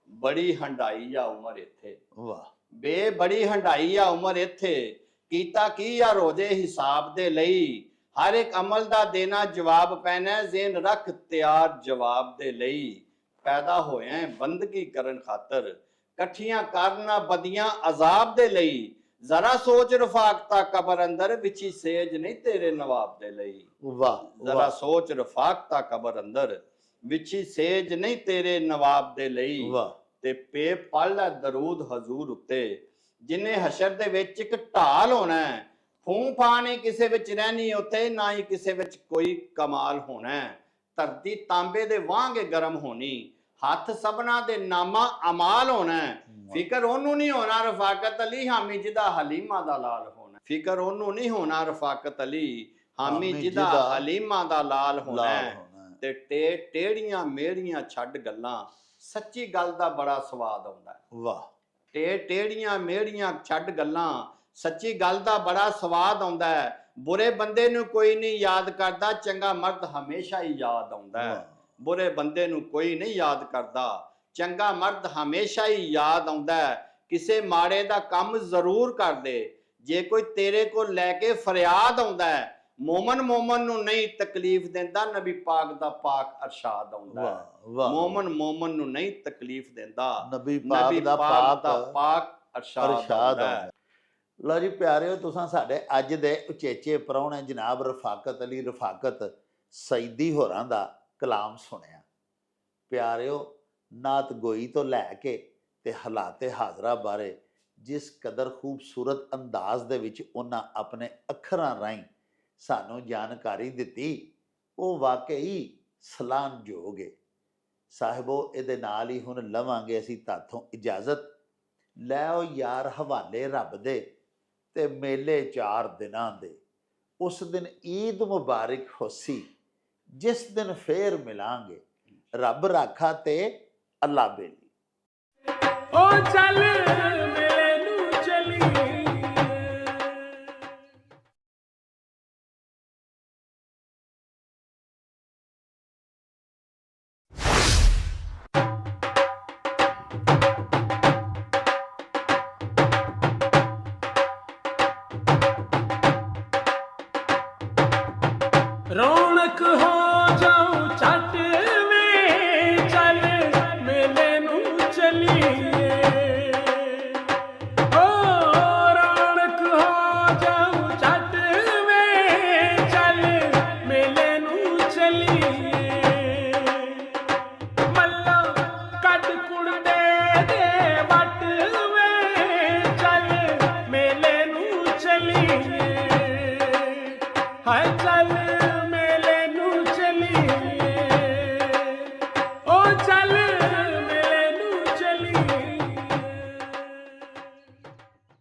ਬੜੀ ਹੰਡਾਈ ਆ ਉਮਰ ਇੱਥੇ, ਵਾਹ ਬੜੀ ਹੰਡਾਈ ਆ ਉਮਰ ਇੱਥੇ, ਕੀਤਾ ਕੀ ਆ ਰੋਜ਼ੇ ਹਿਸਾਬ ਦੇ ਲਈ, ਹਰ ਇੱਕ ਅਮਲ ਦਾ ਦੇਣਾ ਜਵਾਬ ਪੈਣਾ, ਜ਼ੇਨ ਰੱਖ ਤਿਆਰ ਜਵਾਬ ਦੇ ਲਈ, ਪੈਦਾ ਹੋਇਆ ਬੰਦਗੀ ਕਰਨ ਖਾਤਰ, ਇਕੱਠੀਆਂ ਕਰਨਾ ਬਦੀਆਂ ਅਜ਼ਾਬ ਦੇ ਲਈ, ਜ਼ਰਾ ਸੋਚ ਰਫਾਕਤਾ ਕਬਰ ਅੰਦਰ ਵਿਚੀ ਸੇਜ ਨਹੀਂ ਤੇਰੇ ਨਵਾਬ ਦੇ ਲਈ, ਵਾਹ ਜ਼ਰਾ ਸੋਚ ਰਫਾਕਤਾ ਕਬਰ ਅੰਦਰ ਵਿਚੀ ਸੇਜ ਨਹੀਂ ਤੇਰੇ ਨਵਾਬ ਦੇ ਲਈ, ਵਾਹ ਤੇ ਪੇ ਪੜ ਲੈ ਦਰੂਦ ਹਜ਼ੂਰ ਉੱਤੇ, ਜਿਨੇ ਹਸ਼ਰ ਦੇ ਵਿੱਚ ਇੱਕ ਢਾਲ ਹੋਣਾ, ਫੂੰ ਫਾਂ ਨਹੀਂ ਕਿਸੇ ਵਿੱਚ ਰਹਿਣੀ ਉੱਤੇ, ਨਾ ਹੀ ਕਿਸੇ ਵਿੱਚ ਕੋਈ ਕਮਾਲ ਹੋਣਾ, ਧਰਤੀ ਤਾਂਬੇ ਦੇ ਵਾਂਗੇ ਗਰਮ ਹੋਣੀ, ਹੱਥ ਸਭਨਾ ਦੇ ਨਾਮਾ ਅਮਾਲ ਹੋਣਾ, ਫਿਕਰ ਉਹਨੂੰ ਨਹੀਂ ਹੋਣਾ ਰਫਾਕਤ ਅਲੀ ਹਾਮੀ ਜਿਹਦਾ ਹਲੀਮਾ ਦਾ ਲਾਲ ਹੋਣਾ, ਫਿਕਰ ਉਹਨੂੰ ਨਹੀਂ ਹੋਣਾ ਰਫਾਕਤ ਅਲੀ ਹਾਮੀ ਜਿਹਦਾ ਹਲੀਮਾ ਦਾ ਲਾਲ ਹੋਣਾ, ਤੇ ਟੇੜੀਆਂ ਮੇੜੀਆਂ ਛੱਡ ਗੱਲਾਂ, ਸੱਚੀ ਗੱਲ ਦਾ ਬੜਾ ਸਵਾਦ ਆਉਂਦਾ ਹੈ, ਵਾਹ ਟੇੜੀਆਂ ਮੇੜੀਆਂ ਛੱਡ ਗੱਲਾਂ, ਸੱਚੀ ਗੱਲ ਦਾ ਬੜਾ ਸਵਾਦ ਆਉਂਦਾ ਹੈ, ਬੁਰੇ ਬੰਦੇ ਨੂੰ ਕੋਈ ਨਹੀਂ ਯਾਦ ਕਰਦਾ, ਚੰਗਾ ਮਰਦ ਹਮੇਸ਼ਾ ਹੀ ਯਾਦ ਆਉਂਦਾ ਹੈ, ਬੁਰੇ ਬੰਦੇ ਨੂੰ ਕੋਈ ਨਹੀਂ ਯਾਦ ਕਰਦਾ, ਚੰਗਾ ਮਰਦ ਹਮੇਸ਼ਾ ਹੀ ਯਾਦ ਆਉਂਦਾ ਹੈ, ਕਿਸੇ ਮਾੜੇ ਦਾ ਕੰਮ ਜ਼ਰੂਰ ਕਰ ਦੇ, ਜੇ ਕੋਈ ਤੇਰੇ ਕੋਲ ਲੈ ਕੇ ਫਰਿਆਦ ਆਉਂਦਾ ਹੈ, ਮੋਮਨ ਨੂੰ ਨਹੀਂ ਤਕਲੀਫ ਦਿੰਦਾ, ਨਬੀ ਪਾਕ ਦਾ ਪਾਕ ਅਰਸ਼ਾਦ ਆਉਂਦਾ ਹੈ, ਮੋਮਨ ਨੂੰ ਨਹੀਂ ਤਕਲੀਫ ਦਿੰਦਾ, ਨਬੀ ਪਾਕ ਦਾ ਪਾਕ ਅਰਸ਼ਾਦ ਆਉਂਦਾ ਹੈ। ਲਓ ਜੀ ਪਿਆਰਿਓ, ਤੁਸੀਂ ਸਾਡੇ ਅੱਜ ਦੇ ਉਚੇਚੇ ਪ੍ਰਾਹੁਣੇ ਜਨਾਬ ਰਫਾਕਤ ਅਲੀ ਰਫਾਕਤ ਸਈਦੀ ਹੋਰਾਂ ਦਾ ਕਲਾਮ ਸੁਣਿਆ। ਪਿਆਰਿਓ, ਨਾਤ ਗੋਈ ਤੋਂ ਲੈ ਕੇ ਤੇ ਹਾਲਾਤੇ ਹਾਜ਼ਰਾ ਬਾਰੇ ਜਿਸ ਕਦਰ ਖੂਬਸੂਰਤ ਅੰਦਾਜ਼ ਦੇ ਵਿੱਚ ਉਹਨਾਂ ਆਪਣੇ ਅੱਖਰਾਂ ਰਾਹੀਂ ਸਾਨੂੰ ਜਾਣਕਾਰੀ ਦਿੱਤੀ, ਉਹ ਵਾਕਈ ਸਲਾਹਣਯੋਗ ਹੈ। ਸਾਹਿਬੋ, ਇਹਦੇ ਨਾਲ ਹੀ ਹੁਣ ਲਵਾਂਗੇ ਅਸੀਂ ਤਾਥੋਂ ਇਜਾਜ਼ਤ। ਲੈ ਆਓ ਯਾਰ ਹਵਾਲੇ ਰੱਬ ਦੇ ਤੇ ਮੇਲੇ 4 ਦਿਨਾਂ ਦੇ। ਉਸ ਦਿਨ ਈਦ ਮੁਬਾਰਕ ਹੋਸੀ, ਜਿਸ ਦਿਨ ਫੇਰ ਮਿਲਾਂਗੇ। ਰੱਬ ਰਾਖਾ ਤੇ ਅੱਲਾ ਬੇਲੀ। ਓ ਚੱਲ ਮੇਲੇ ਨੂੰ ਚਲੀਏ। ਰੌਣਕ ਹੋ ਜਾਊ ਛੱਟ ਵੇ, ਚੱਲ ਮੇਲੇ ਨੂੰ ਚਲੀਏ। ਓ ਰੌਣਕ ਹੋ ਜਾਊ ਛੱਟ ਵੇ, ਚੱਲ ਮੇਲੇ ਨੂੰ ਚਲੀਏ। ਮੱਲਾ ਕੱਢ ਕੁੜਦੇ ਦੇ ਵੱਟ ਵੇ, ਚੱਲ ਮੇਲੇ ਨੂੰ ਚਲੀਏ। ਹਾਏ